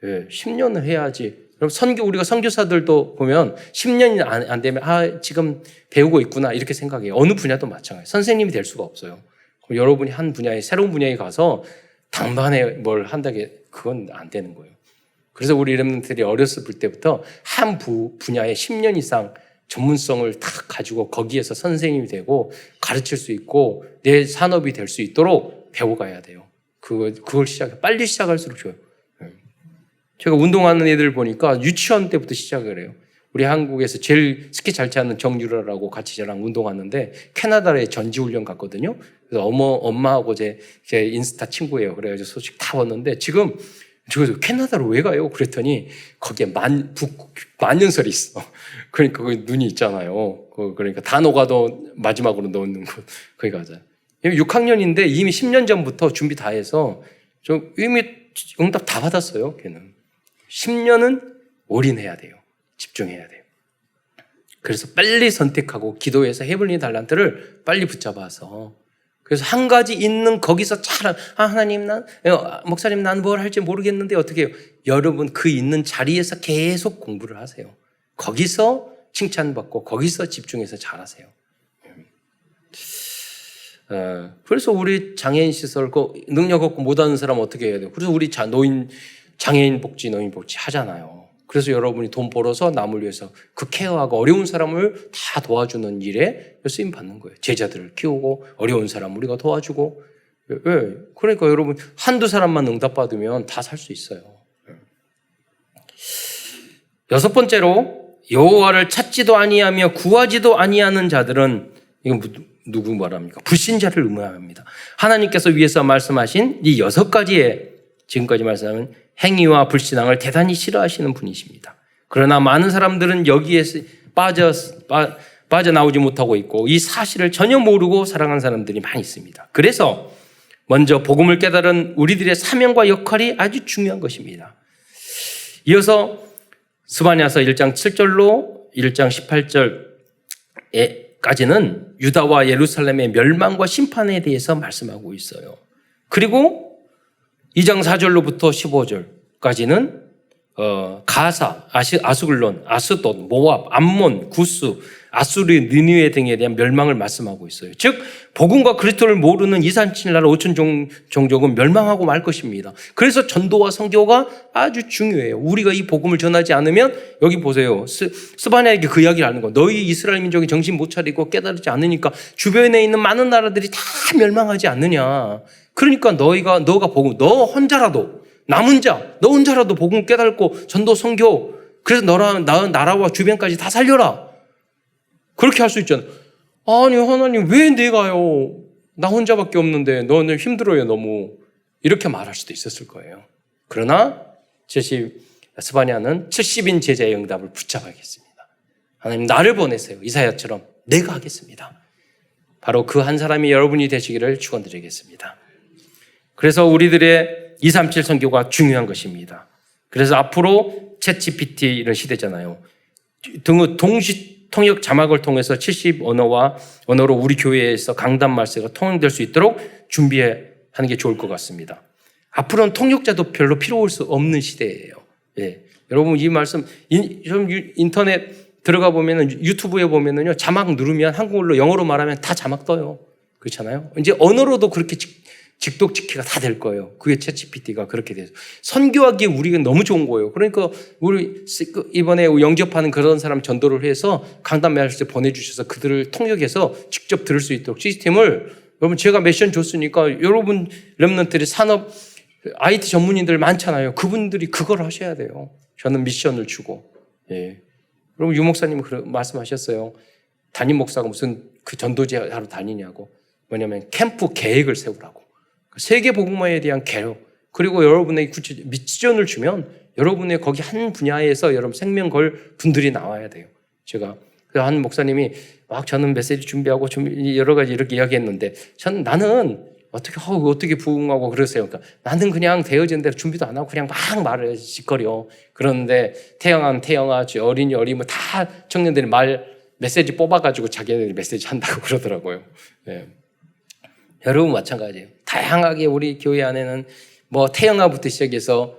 10년을 해야지. 여러분 우리가 선교사들도 보면 10년이 안 되면 지금 배우고 있구나 이렇게 생각해요. 어느 분야도 마찬가지예요. 선생님이 될 수가 없어요. 그럼 여러분이 한 분야에 새로운 분야에 가서 당반에 뭘 한다게 그건 안 되는 거예요. 그래서 우리 렘넌트들이 어렸을 때부터 한 분야에 10년 이상 전문성을 딱 가지고 거기에서 선생님이 되고 가르칠 수 있고 내 산업이 될 수 있도록 배워가야 돼요. 그걸 빨리 시작할수록 좋아요. 제가 운동하는 애들 보니까 유치원 때부터 시작을 해요. 우리 한국에서 제일 스키 잘 차는 정유라라고 같이 저랑 운동하는데 캐나다에 전지훈련 갔거든요. 그래서 엄마하고 제 인스타 친구예요. 그래가지고 소식 다 봤는데 지금 저 캐나다로 왜 가요? 그랬더니 거기에 만년설이 있어. 그러니까 거기 눈이 있잖아요. 그러니까 다 녹아도 마지막으로 넣는 곳 거기 가자. 6학년인데 이미 10년 전부터 준비 다 해서 좀 이미 응답 다 받았어요. 걔는 10년은 올인해야 돼요. 집중해야 돼요. 그래서 빨리 선택하고 기도해서 헤블리 달란트를 빨리 붙잡아서 그래서 한 가지 있는 거기서 하나님 목사님 난 뭘 할지 모르겠는데 어떻게 해요? 여러분 그 있는 자리에서 계속 공부를 하세요. 거기서 칭찬받고 거기서 집중해서 잘하세요. 그래서 우리 장애인 시설 능력 없고 못하는 사람 어떻게 해야 돼요? 그래서 우리 장애인 복지, 노인 복지 하잖아요. 그래서 여러분이 돈 벌어서 남을 위해서 그 케어하고 어려운 사람을 다 도와주는 일에 쓰임 받는 거예요. 제자들을 키우고 어려운 사람 우리가 도와주고. 그러니까 여러분 한두 사람만 응답받으면 다 살 수 있어요. 여섯 번째로 여호와를 찾지도 아니하며 구하지도 아니하는 자들은 이건 누구 말합니까? 불신자를 의미합니다. 하나님께서 위에서 말씀하신 이 6가지의 지금까지 말씀하신 행위와 불신앙을 대단히 싫어하시는 분이십니다. 그러나 많은 사람들은 여기에서 빠져나오지 못하고 있고 이 사실을 전혀 모르고 살아가는 사람들이 많이 있습니다. 그래서 먼저 복음을 깨달은 우리들의 사명과 역할이 아주 중요한 것입니다. 이어서 스바냐서 1장 7절로 1장 18절까지는 유다와 예루살렘의 멸망과 심판에 대해서 말씀하고 있어요. 그리고 2장 4절로부터 15절까지는 가사, 아수글론, 아스돗, 모압, 암몬, 구스, 아수르, 니느웨 등에 대한 멸망을 말씀하고 있어요. 즉 복음과 그리스도를 모르는 237 나라 5천 종족은 멸망하고 말 것입니다. 그래서 전도와 선교가 아주 중요해요. 우리가 이 복음을 전하지 않으면 여기 보세요. 스바냐에게 그 이야기를 하는 거. 너희 이스라엘 민족이 정신 못 차리고 깨달지 않으니까 주변에 있는 많은 나라들이 다 멸망하지 않느냐. 그러니까 너가 복음, 너 혼자라도 남은 자, 너 혼자라도 복음 깨닫고 전도 선교, 그래서 나라와 주변까지 다 살려라. 그렇게 할 수 있잖아요. 아니 하나님 왜 내가요? 나 혼자밖에 없는데 너는 힘들어요 너무. 이렇게 말할 수도 있었을 거예요. 그러나 스바냐는 70인 제자의 응답을 붙잡아야겠습니다. 하나님 나를 보내세요. 이사야처럼 내가 하겠습니다. 바로 그 한 사람이 여러분이 되시기를 축원드리겠습니다. 그래서 우리들의 237 선교가 중요한 것입니다. 그래서 앞으로 챗GPT 이런 시대잖아요. 동시 통역 자막을 통해서 70 언어로 우리 교회에서 강단 말씀가 통용될 수 있도록 준비하는 게 좋을 것 같습니다. 앞으로는 통역자도 별로 필요 없는 시대예요. 예. 여러분 이 말씀 인터넷 들어가 보면은 유튜브에 보면은요 자막 누르면 한국어로 영어로 말하면 다 자막 떠요. 그렇잖아요. 이제 언어로도 그렇게 직독직기가 다 될 거예요. 그게 챗GPT가 그렇게 돼서 선교하기에 우리가 너무 좋은 거예요. 그러니까 우리 이번에 영접하는 그런 사람 전도를 해서 강단 말씀 보내주셔서 그들을 통역해서 직접 들을 수 있도록 시스템을 여러분 제가 미션 줬으니까 여러분 렘넌트들이 산업 IT 전문인들 많잖아요. 그분들이 그걸 하셔야 돼요. 저는 미션을 주고. 예. 여러분 유 목사님 말씀하셨어요. 담임 목사가 무슨 그 전도제 하러 다니냐고. 뭐냐면 캠프 계획을 세우라고. 세계 복음화에 대한 계획, 그리고 여러분의 미션을 주면 여러분의 거기 한 분야에서 여러분 생명 걸 분들이 나와야 돼요. 제가 한 목사님이 막 저는 메시지 준비하고 여러 가지 이렇게 이야기했는데 나는 어떻게 부응하고 그러세요. 그러니까 나는 그냥 되어진 대로 준비도 안 하고 그냥 막 말을 짓거려. 그런데 태영아 어린이 뭐 다 청년들이 메시지 뽑아가지고 자기네들이 메시지 한다고 그러더라고요. 네. 여러분 마찬가지예요. 다양하게 우리 교회 안에는 뭐 태영아부터 시작해서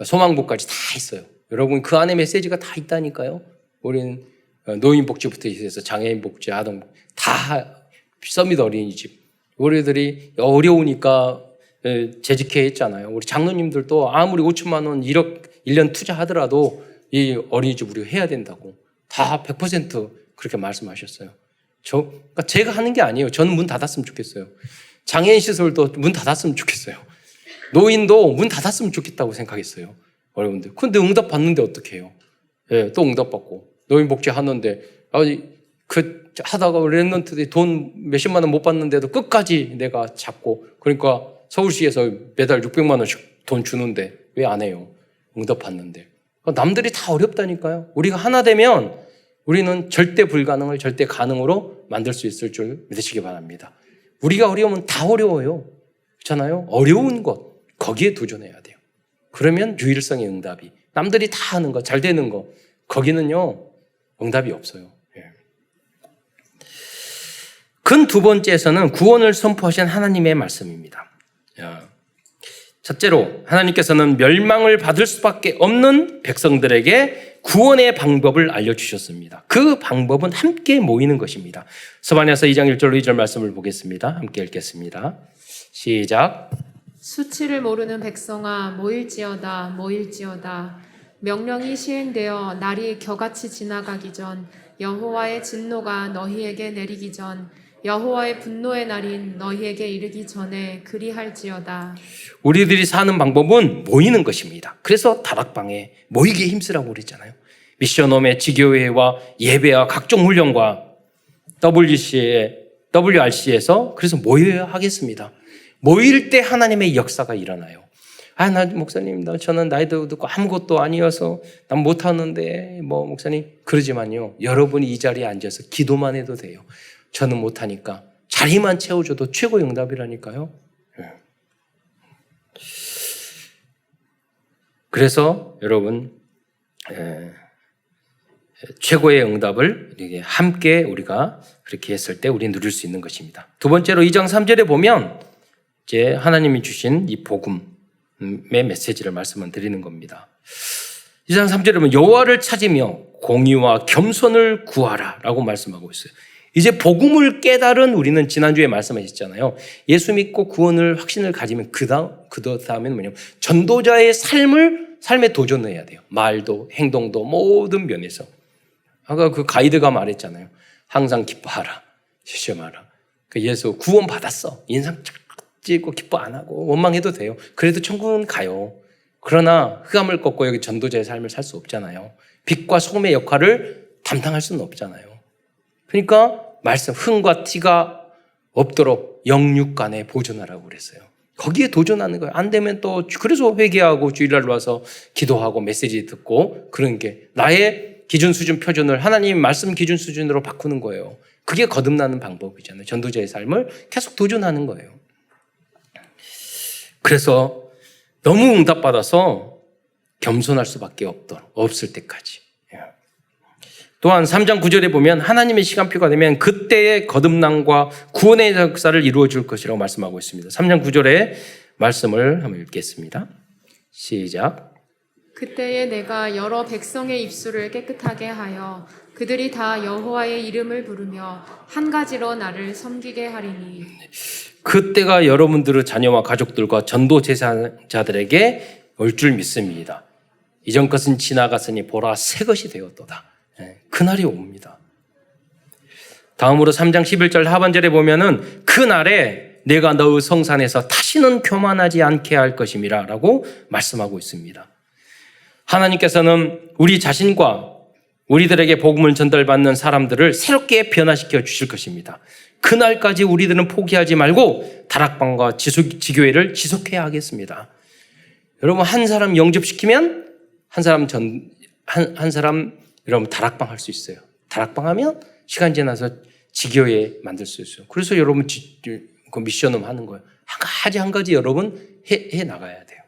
소망복까지 다 있어요. 여러분 그 안에 메시지가 다 있다니까요. 우리는 노인복지부터 시작해서 장애인복지, 아동복지 다 서밋 어린이집. 우리들이 어려우니까 재직해 했잖아요. 우리 장로님들도 아무리 5천만 원 1억 1년 투자하더라도 이 어린이집 우리가 해야 된다고 다 100% 그렇게 말씀하셨어요. 그러니까 제가 하는 게 아니에요. 저는 문 닫았으면 좋겠어요. 장애인 시설도 문 닫았으면 좋겠어요. 노인도 문 닫았으면 좋겠다고 생각했어요. 여러분들. 근데 응답 받는데 어떻게 해요? 예, 또 응답 받고 노인 복지 하는데 하다가 랩런트들이 돈 몇십만 원 못 받는데도 끝까지 내가 잡고 그러니까 서울시에서 매달 600만 원씩 돈 주는데 왜 안 해요? 응답 받는데. 남들이 다 어렵다니까요. 우리가 하나 되면 우리는 절대 불가능을 절대 가능으로 만들 수 있을 줄 믿으시기 바랍니다. 우리가 어려우면 다 어려워요. 그렇잖아요? 어려운 것, 거기에 도전해야 돼요. 그러면 유일성의 응답이. 남들이 다 하는 거, 잘 되는 거, 거기는요, 응답이 없어요. 예. 근 두 번째에서는 구원을 선포하신 하나님의 말씀입니다. 첫째로 하나님께서는 멸망을 받을 수밖에 없는 백성들에게 구원의 방법을 알려주셨습니다. 그 방법은 함께 모이는 것입니다. 스바냐서 2장 1절로 2절 말씀을 보겠습니다. 함께 읽겠습니다. 시작. 수치를 모르는 백성아 모일지어다. 명령이 시행되어 날이 겨같이 지나가기 전 여호와의 진노가 너희에게 내리기 전 여호와의 분노의 날인 너희에게 이르기 전에 그리할지어다. 우리들이 사는 방법은 모이는 것입니다. 그래서 다락방에 모이기에 힘쓰라고 그랬잖아요. 미션홈의 지교회와 예배와 각종 훈련과 WRC에서 그래서 모여야 하겠습니다. 모일 때 하나님의 역사가 일어나요. 나 목사님, 저는 나이도 듣고 아무것도 아니어서 난 못하는데 목사님 그러지만요. 여러분이 이 자리에 앉아서 기도만 해도 돼요. 저는 못하니까 자리만 채워줘도 최고의 응답이라니까요. 그래서 여러분 최고의 응답을 함께 우리가 그렇게 했을 때 우리는 누릴 수 있는 것입니다. 두 번째로 2장 3절에 보면 이제 하나님이 주신 이 복음, 메시지를 말씀을 드리는 겁니다. 2장 3절에 보면 여호와를 찾으며 공의와 겸손을 구하라 라고 말씀하고 있어요. 이제 복음을 깨달은 우리는 지난주에 말씀하셨잖아요. 예수 믿고 구원을 확신을 가지면 그 다음에는 뭐냐면 전도자의 삶에 도전을 해야 돼요. 말도 행동도 모든 면에서. 아까 그 가이드가 말했잖아요. 항상 기뻐하라. 쉬지 마라. 그 예수 구원 받았어. 인상 쫙 찍고 기뻐 안 하고 원망해도 돼요. 그래도 천국은 가요. 그러나 흑암을 꺾고 여기 전도자의 삶을 살 수 없잖아요. 빛과 소금의 역할을 담당할 수는 없잖아요. 그러니까 말씀 흥과 티가 없도록 영육 간에 보존하라고 그랬어요. 거기에 도전하는 거예요. 안 되면 또 그래서 회개하고 주일날 와서 기도하고 메시지 듣고 그런 게 나의 기준 수준 표준을 하나님 말씀 기준 수준으로 바꾸는 거예요. 그게 거듭나는 방법이잖아요. 전도자의 삶을 계속 도전하는 거예요. 그래서 너무 응답받아서 겸손할 수밖에 없을 때까지. 또한 3장 9절에 보면 하나님의 시간표가 되면 그때의 거듭남과 구원의 역사를 이루어 줄 것이라고 말씀하고 있습니다. 3장 9절의 말씀을 한번 읽겠습니다. 시작. 그때에 내가 여러 백성의 입술을 깨끗하게 하여 그들이 다 여호와의 이름을 부르며 한 가지로 나를 섬기게 하리니. 그때가 여러분들의 자녀와 가족들과 전도 제사자들에게 올 줄 믿습니다. 이전 것은 지나갔으니 보라 새 것이 되었도다. 그날이 옵니다. 다음으로 3장 11절 하반절에 보면은 그날에 내가 너의 성산에서 다시는 교만하지 않게 할 것임이라 라고 말씀하고 있습니다. 하나님께서는 우리 자신과 우리들에게 복음을 전달받는 사람들을 새롭게 변화시켜 주실 것입니다. 그날까지 우리들은 포기하지 말고 다락방과 지교회를 지속해야 하겠습니다. 여러분 한 사람 영접시키면 한 사람 여러분 다락방 할 수 있어요. 다락방 하면 시간 지나서 지교회 만들 수 있어요. 그래서 여러분 그 미션을 하는 거예요. 한 가지 여러분 해 나가야 돼요.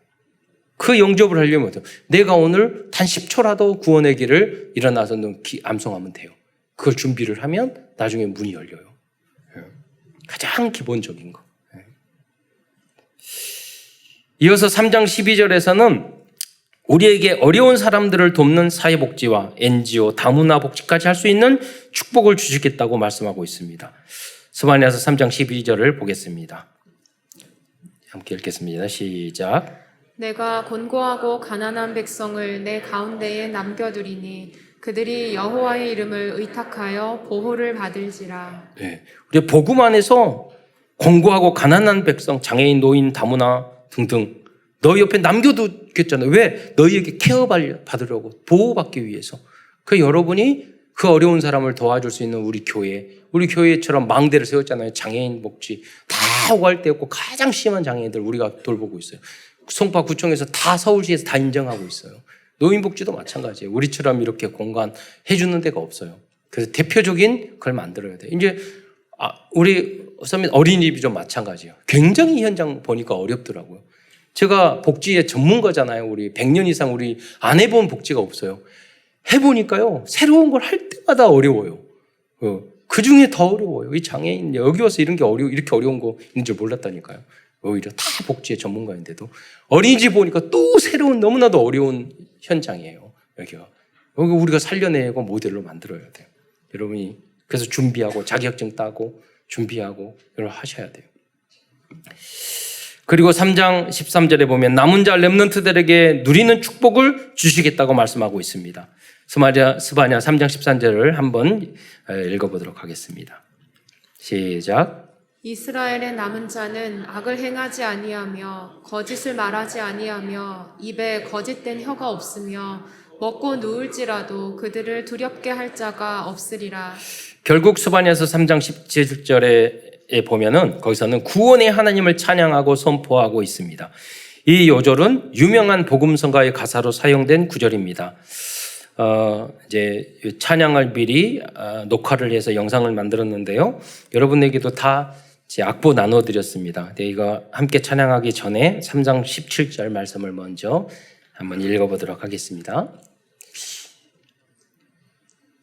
그 영접을 하려면 어때요? 내가 오늘 단 10초라도 구원의 길을 일어나서 암송하면 돼요. 그걸 준비를 하면 나중에 문이 열려요. 가장 기본적인 거. 이어서 3장 12절에서는 우리에게 어려운 사람들을 돕는 사회복지와 NGO, 다문화 복지까지 할 수 있는 축복을 주시겠다고 말씀하고 있습니다. 스바냐서 3장 12절을 보겠습니다. 함께 읽겠습니다. 시작. 내가 곤고하고 가난한 백성을 내 가운데에 남겨두리니 그들이 여호와의 이름을 의탁하여 보호를 받을지라. 네, 우리 복음 안에서 곤고하고 가난한 백성, 장애인, 노인, 다문화 등등 너희 옆에 남겨두겠잖아요. 왜? 너희에게 케어 받으려고, 보호받기 위해서. 그 여러분이 그 어려운 사람을 도와줄 수 있는 우리 교회처럼 망대를 세웠잖아요. 장애인 복지 다 하고 할 데 없고 가장 심한 장애인들 우리가 돌보고 있어요. 송파구청에서 다 서울시에서 다 인정하고 있어요. 노인복지도 마찬가지예요. 우리처럼 이렇게 공간 해주는 데가 없어요. 그래서 대표적인 걸 만들어야 돼요. 이제 우리 선생님 어린이집이 좀 마찬가지예요. 굉장히 현장 보니까 어렵더라고요. 제가 복지의 전문가잖아요. 우리 100년 이상 우리 안 해본 복지가 없어요. 해보니까요. 새로운 걸 할 때마다 어려워요. 그 중에 더 어려워요. 이 장애인 여기 와서 이렇게 어려운 거 있는 줄 몰랐다니까요. 오히려 다 복지의 전문가인데도 어린이집 보니까 또 새로운 너무나도 어려운 현장이에요. 여기 우리가 살려내고 모델로 만들어야 돼요. 여러분이 그래서 준비하고 자격증 따고 준비하고 이걸 하셔야 돼요. 그리고 3장 13절에 보면 남은 자 렘넌트들에게 누리는 축복을 주시겠다고 말씀하고 있습니다. 스바냐 3장 13절을 한번 읽어보도록 하겠습니다. 시작. 이스라엘의 남은 자는 악을 행하지 아니하며 거짓을 말하지 아니하며 입에 거짓된 혀가 없으며 먹고 누울지라도 그들을 두렵게 할 자가 없으리라. 결국 스바냐서 3장 17절에 보면은 거기서는 구원의 하나님을 찬양하고 선포하고 있습니다. 이 요절은 유명한 복음성가의 가사로 사용된 구절입니다. 이제 찬양을 미리 녹화를 해서 영상을 만들었는데요. 여러분에게도 다 제 악보 나눠드렸습니다. 이거 함께 찬양하기 전에 3장 17절 말씀을 먼저 한번 읽어보도록 하겠습니다.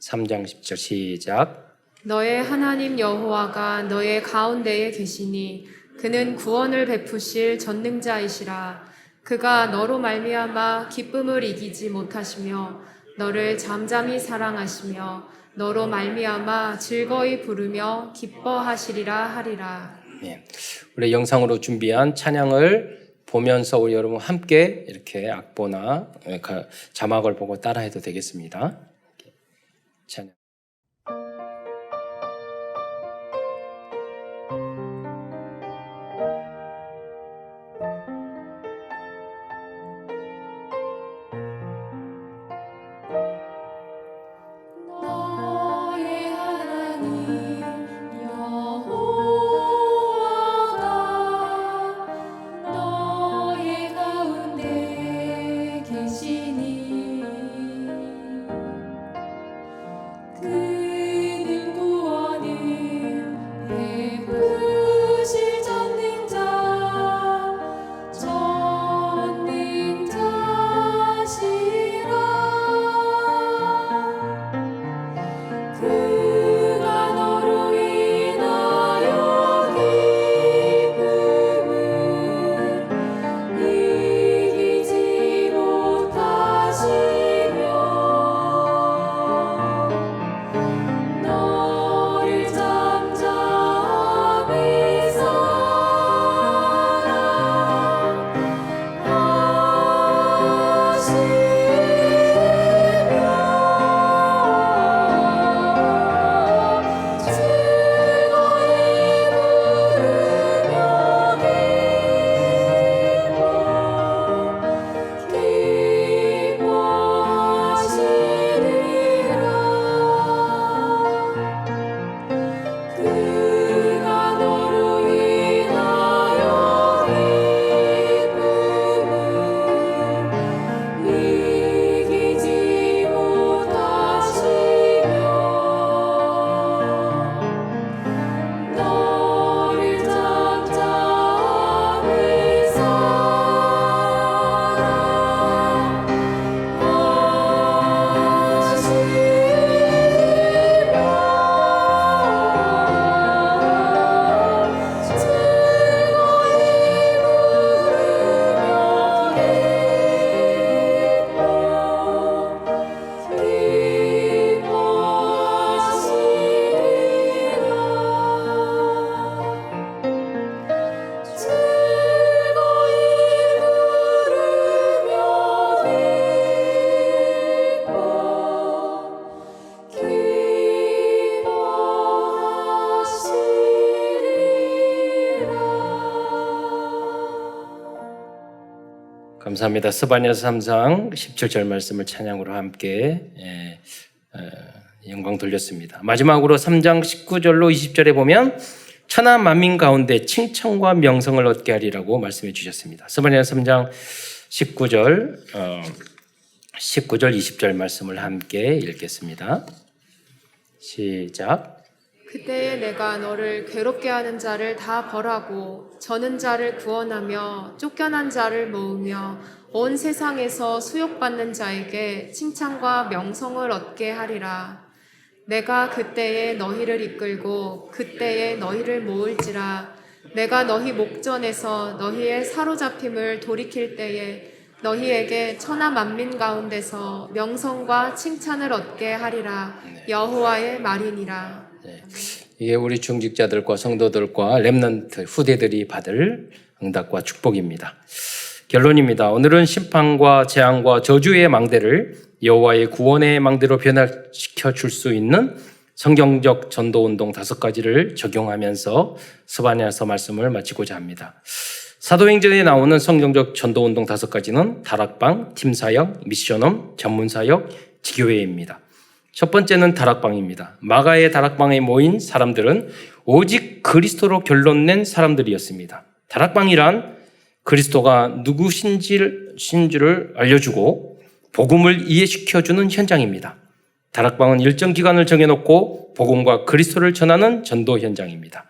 3장 10절 시작. 너의 하나님 여호와가 너의 가운데에 계시니 그는 구원을 베푸실 전능자이시라. 그가 너로 말미암아 기쁨을 이기지 못하시며 너를 잠잠히 사랑하시며 너로 말미암아 즐거이 부르며 기뻐하시리라 하리라. 예. 우리 영상으로 준비한 찬양을 보면서 우리 여러분 함께 이렇게 악보나 자막을 보고 따라해도 되겠습니다. 찬양. 너의 하나님 여호와가 너의 가운데 계시니 그는 구원을 베푸실 전능자시라 그가 너로 인하여 기쁨을 이기지 못하시며 너를 잠잠히 사랑하시며 즐거이 부르며 기뻐하시리라 그가 너로 인하여 기쁨을 이기지 못하시며 너를 잠잠히 사랑하시며 즐거이 부르며 감사합니다. 스바냐서 3장 17절 말씀을 찬양으로 함께 영광 돌렸습니다. 마지막으로 3장 19절로 20절에 보면 천하 만민 가운데 칭찬과 명성을 얻게 하리라고 말씀해 주셨습니다. 스바냐서 3장 19절 20절 말씀을 함께 읽겠습니다. 시작. 그때에 내가 너를 괴롭게 하는 자를 다 벌하고 저는 자를 구원하며 쫓겨난 자를 모으며 온 세상에서 수욕받는 자에게 칭찬과 명성을 얻게 하리라. 내가 그때에 너희를 이끌고 그때에 너희를 모을지라. 내가 너희 목전에서 너희의 사로잡힘을 돌이킬 때에 너희에게 천하 만민 가운데서 명성과 칭찬을 얻게 하리라. 여호와의 말이니라. 이게 우리 중직자들과 성도들과 렘넌트 후대들이 받을 응답과 축복입니다. 결론입니다. 오늘은 심판과 재앙과 저주의 망대를 여호와의 구원의 망대로 변화시켜 줄 수 있는 성경적 전도운동 5가지를 적용하면서 스바냐서 말씀을 마치고자 합니다. 사도행전에 나오는 성경적 전도운동 5가지는 다락방, 팀사역, 미션홈, 전문사역, 지교회입니다. 첫 번째는 다락방입니다. 마가의 다락방에 모인 사람들은 오직 그리스도로 결론낸 사람들이었습니다. 다락방이란 그리스도가 누구신지를 알려주고 복음을 이해시켜주는 현장입니다. 다락방은 일정 기간을 정해놓고 복음과 그리스도를 전하는 전도 현장입니다.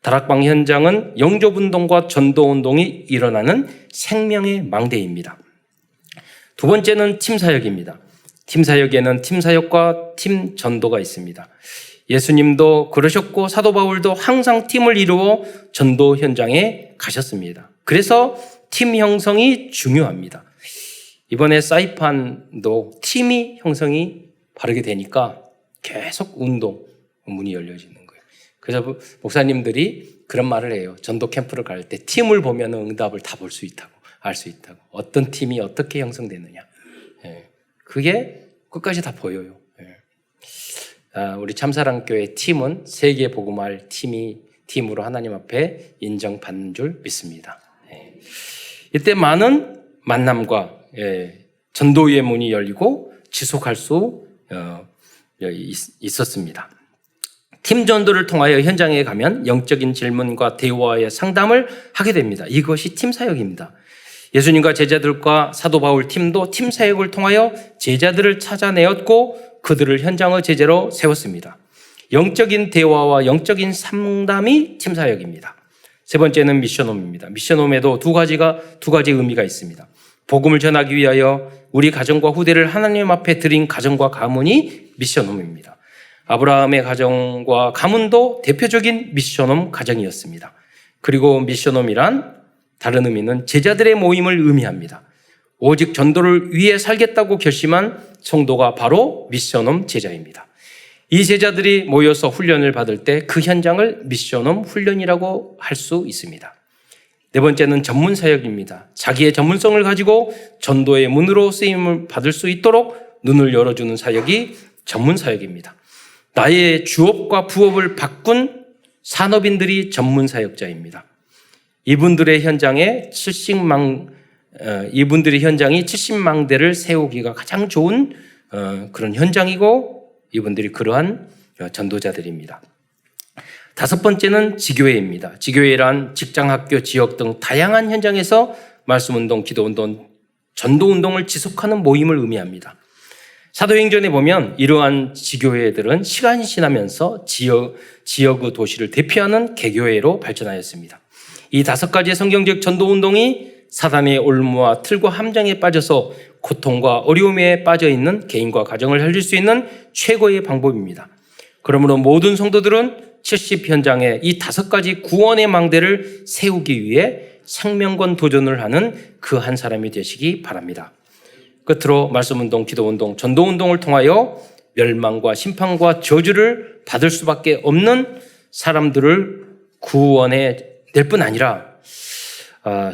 다락방 현장은 영접운동과 전도운동이 일어나는 생명의 망대입니다. 두 번째는 팀사역입니다. 팀사역에는 팀사역과 팀전도가 있습니다. 예수님도 그러셨고 사도 바울도 항상 팀을 이루어 전도 현장에 가셨습니다. 그래서 팀 형성이 중요합니다. 이번에 사이판도 팀이 형성이 바르게 되니까 계속 문이 열려지는 거예요. 그래서 목사님들이 그런 말을 해요. 전도 캠프를 갈 때 팀을 보면 응답을 다 볼 수 있다고, 알 수 있다고. 어떤 팀이 어떻게 형성되느냐. 그게 끝까지 다 보여요. 우리 참사랑교회 팀은 세계 복음할 팀으로 하나님 앞에 인정받는 줄 믿습니다. 이때 많은 만남과 전도의 문이 열리고 지속할 수 있었습니다. 팀 전도를 통하여 현장에 가면 영적인 질문과 대화의 상담을 하게 됩니다. 이것이 팀 사역입니다. 예수님과 제자들과 사도 바울 팀도 팀 사역을 통하여 제자들을 찾아내었고 그들을 현장의 제자로 세웠습니다. 영적인 대화와 영적인 상담이 팀 사역입니다. 세 번째는 미션홈입니다. 미션홈에도 두 가지 의미가 있습니다. 복음을 전하기 위하여 우리 가정과 후대를 하나님 앞에 드린 가정과 가문이 미션홈입니다. 아브라함의 가정과 가문도 대표적인 미션홈 가정이었습니다. 그리고 미션홈이란 다른 의미는 제자들의 모임을 의미합니다. 오직 전도를 위해 살겠다고 결심한 성도가 바로 미션홈 제자입니다. 이 제자들이 모여서 훈련을 받을 때 그 현장을 미션홈 훈련이라고 할 수 있습니다. 네 번째는 전문 사역입니다. 자기의 전문성을 가지고 전도의 문으로 쓰임을 받을 수 있도록 눈을 열어주는 사역이 전문 사역입니다. 나의 주업과 부업을 바꾼 산업인들이 전문 사역자입니다. 이분들의 현장이 70망대를 세우기가 가장 좋은 그런 현장이고 이분들이 그러한 전도자들입니다. 다섯 번째는 지교회입니다. 지교회란 직장, 학교, 지역 등 다양한 현장에서 말씀운동, 기도운동, 전도운동을 지속하는 모임을 의미합니다. 사도행전에 보면 이러한 지교회들은 시간이 지나면서 지역의 도시를 대표하는 개교회로 발전하였습니다. 이 다섯 가지의 성경적 전도운동이 사단의 올무와 틀과 함정에 빠져서 고통과 어려움에 빠져 있는 개인과 가정을 살릴 수 있는 최고의 방법입니다. 그러므로 모든 성도들은 70 현장에 이 다섯 가지 구원의 망대를 세우기 위해 생명권 도전을 하는 그 한 사람이 되시기 바랍니다. 끝으로 말씀운동, 기도운동, 전도운동을 통하여 멸망과 심판과 저주를 받을 수밖에 없는 사람들을 구원해 낼 뿐 아니라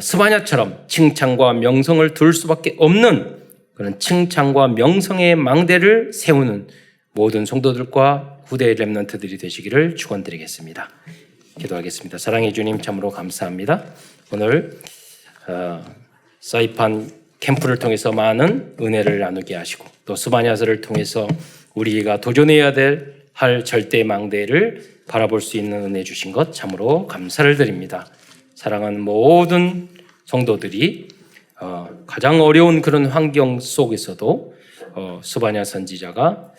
스바냐처럼 칭찬과 명성을 둘 수밖에 없는 그런 칭찬과 명성의 망대를 세우는 모든 성도들과 후대의 렘넌트들이 되시기를 축원드리겠습니다. 기도하겠습니다. 사랑해 주님 참으로 감사합니다. 오늘 사이판 캠프를 통해서 많은 은혜를 나누게 하시고 또 스바냐서를 통해서 우리가 도전해야 할 절대 망대를 바라볼 수 있는 은혜 주신 것 참으로 감사를 드립니다. 사랑하는 모든 성도들이 가장 어려운 그런 환경 속에서도 스바냐 선지자가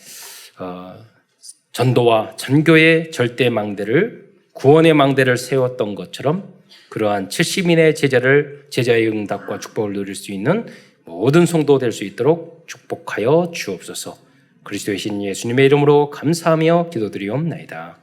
전도와 전교의 절대 망대를 구원의 망대를 세웠던 것처럼 그러한 70인의 제자의 응답과 축복을 누릴 수 있는 모든 성도 될 수 있도록 축복하여 주옵소서. 그리스도의 신 예수님의 이름으로 감사하며 기도드리옵나이다.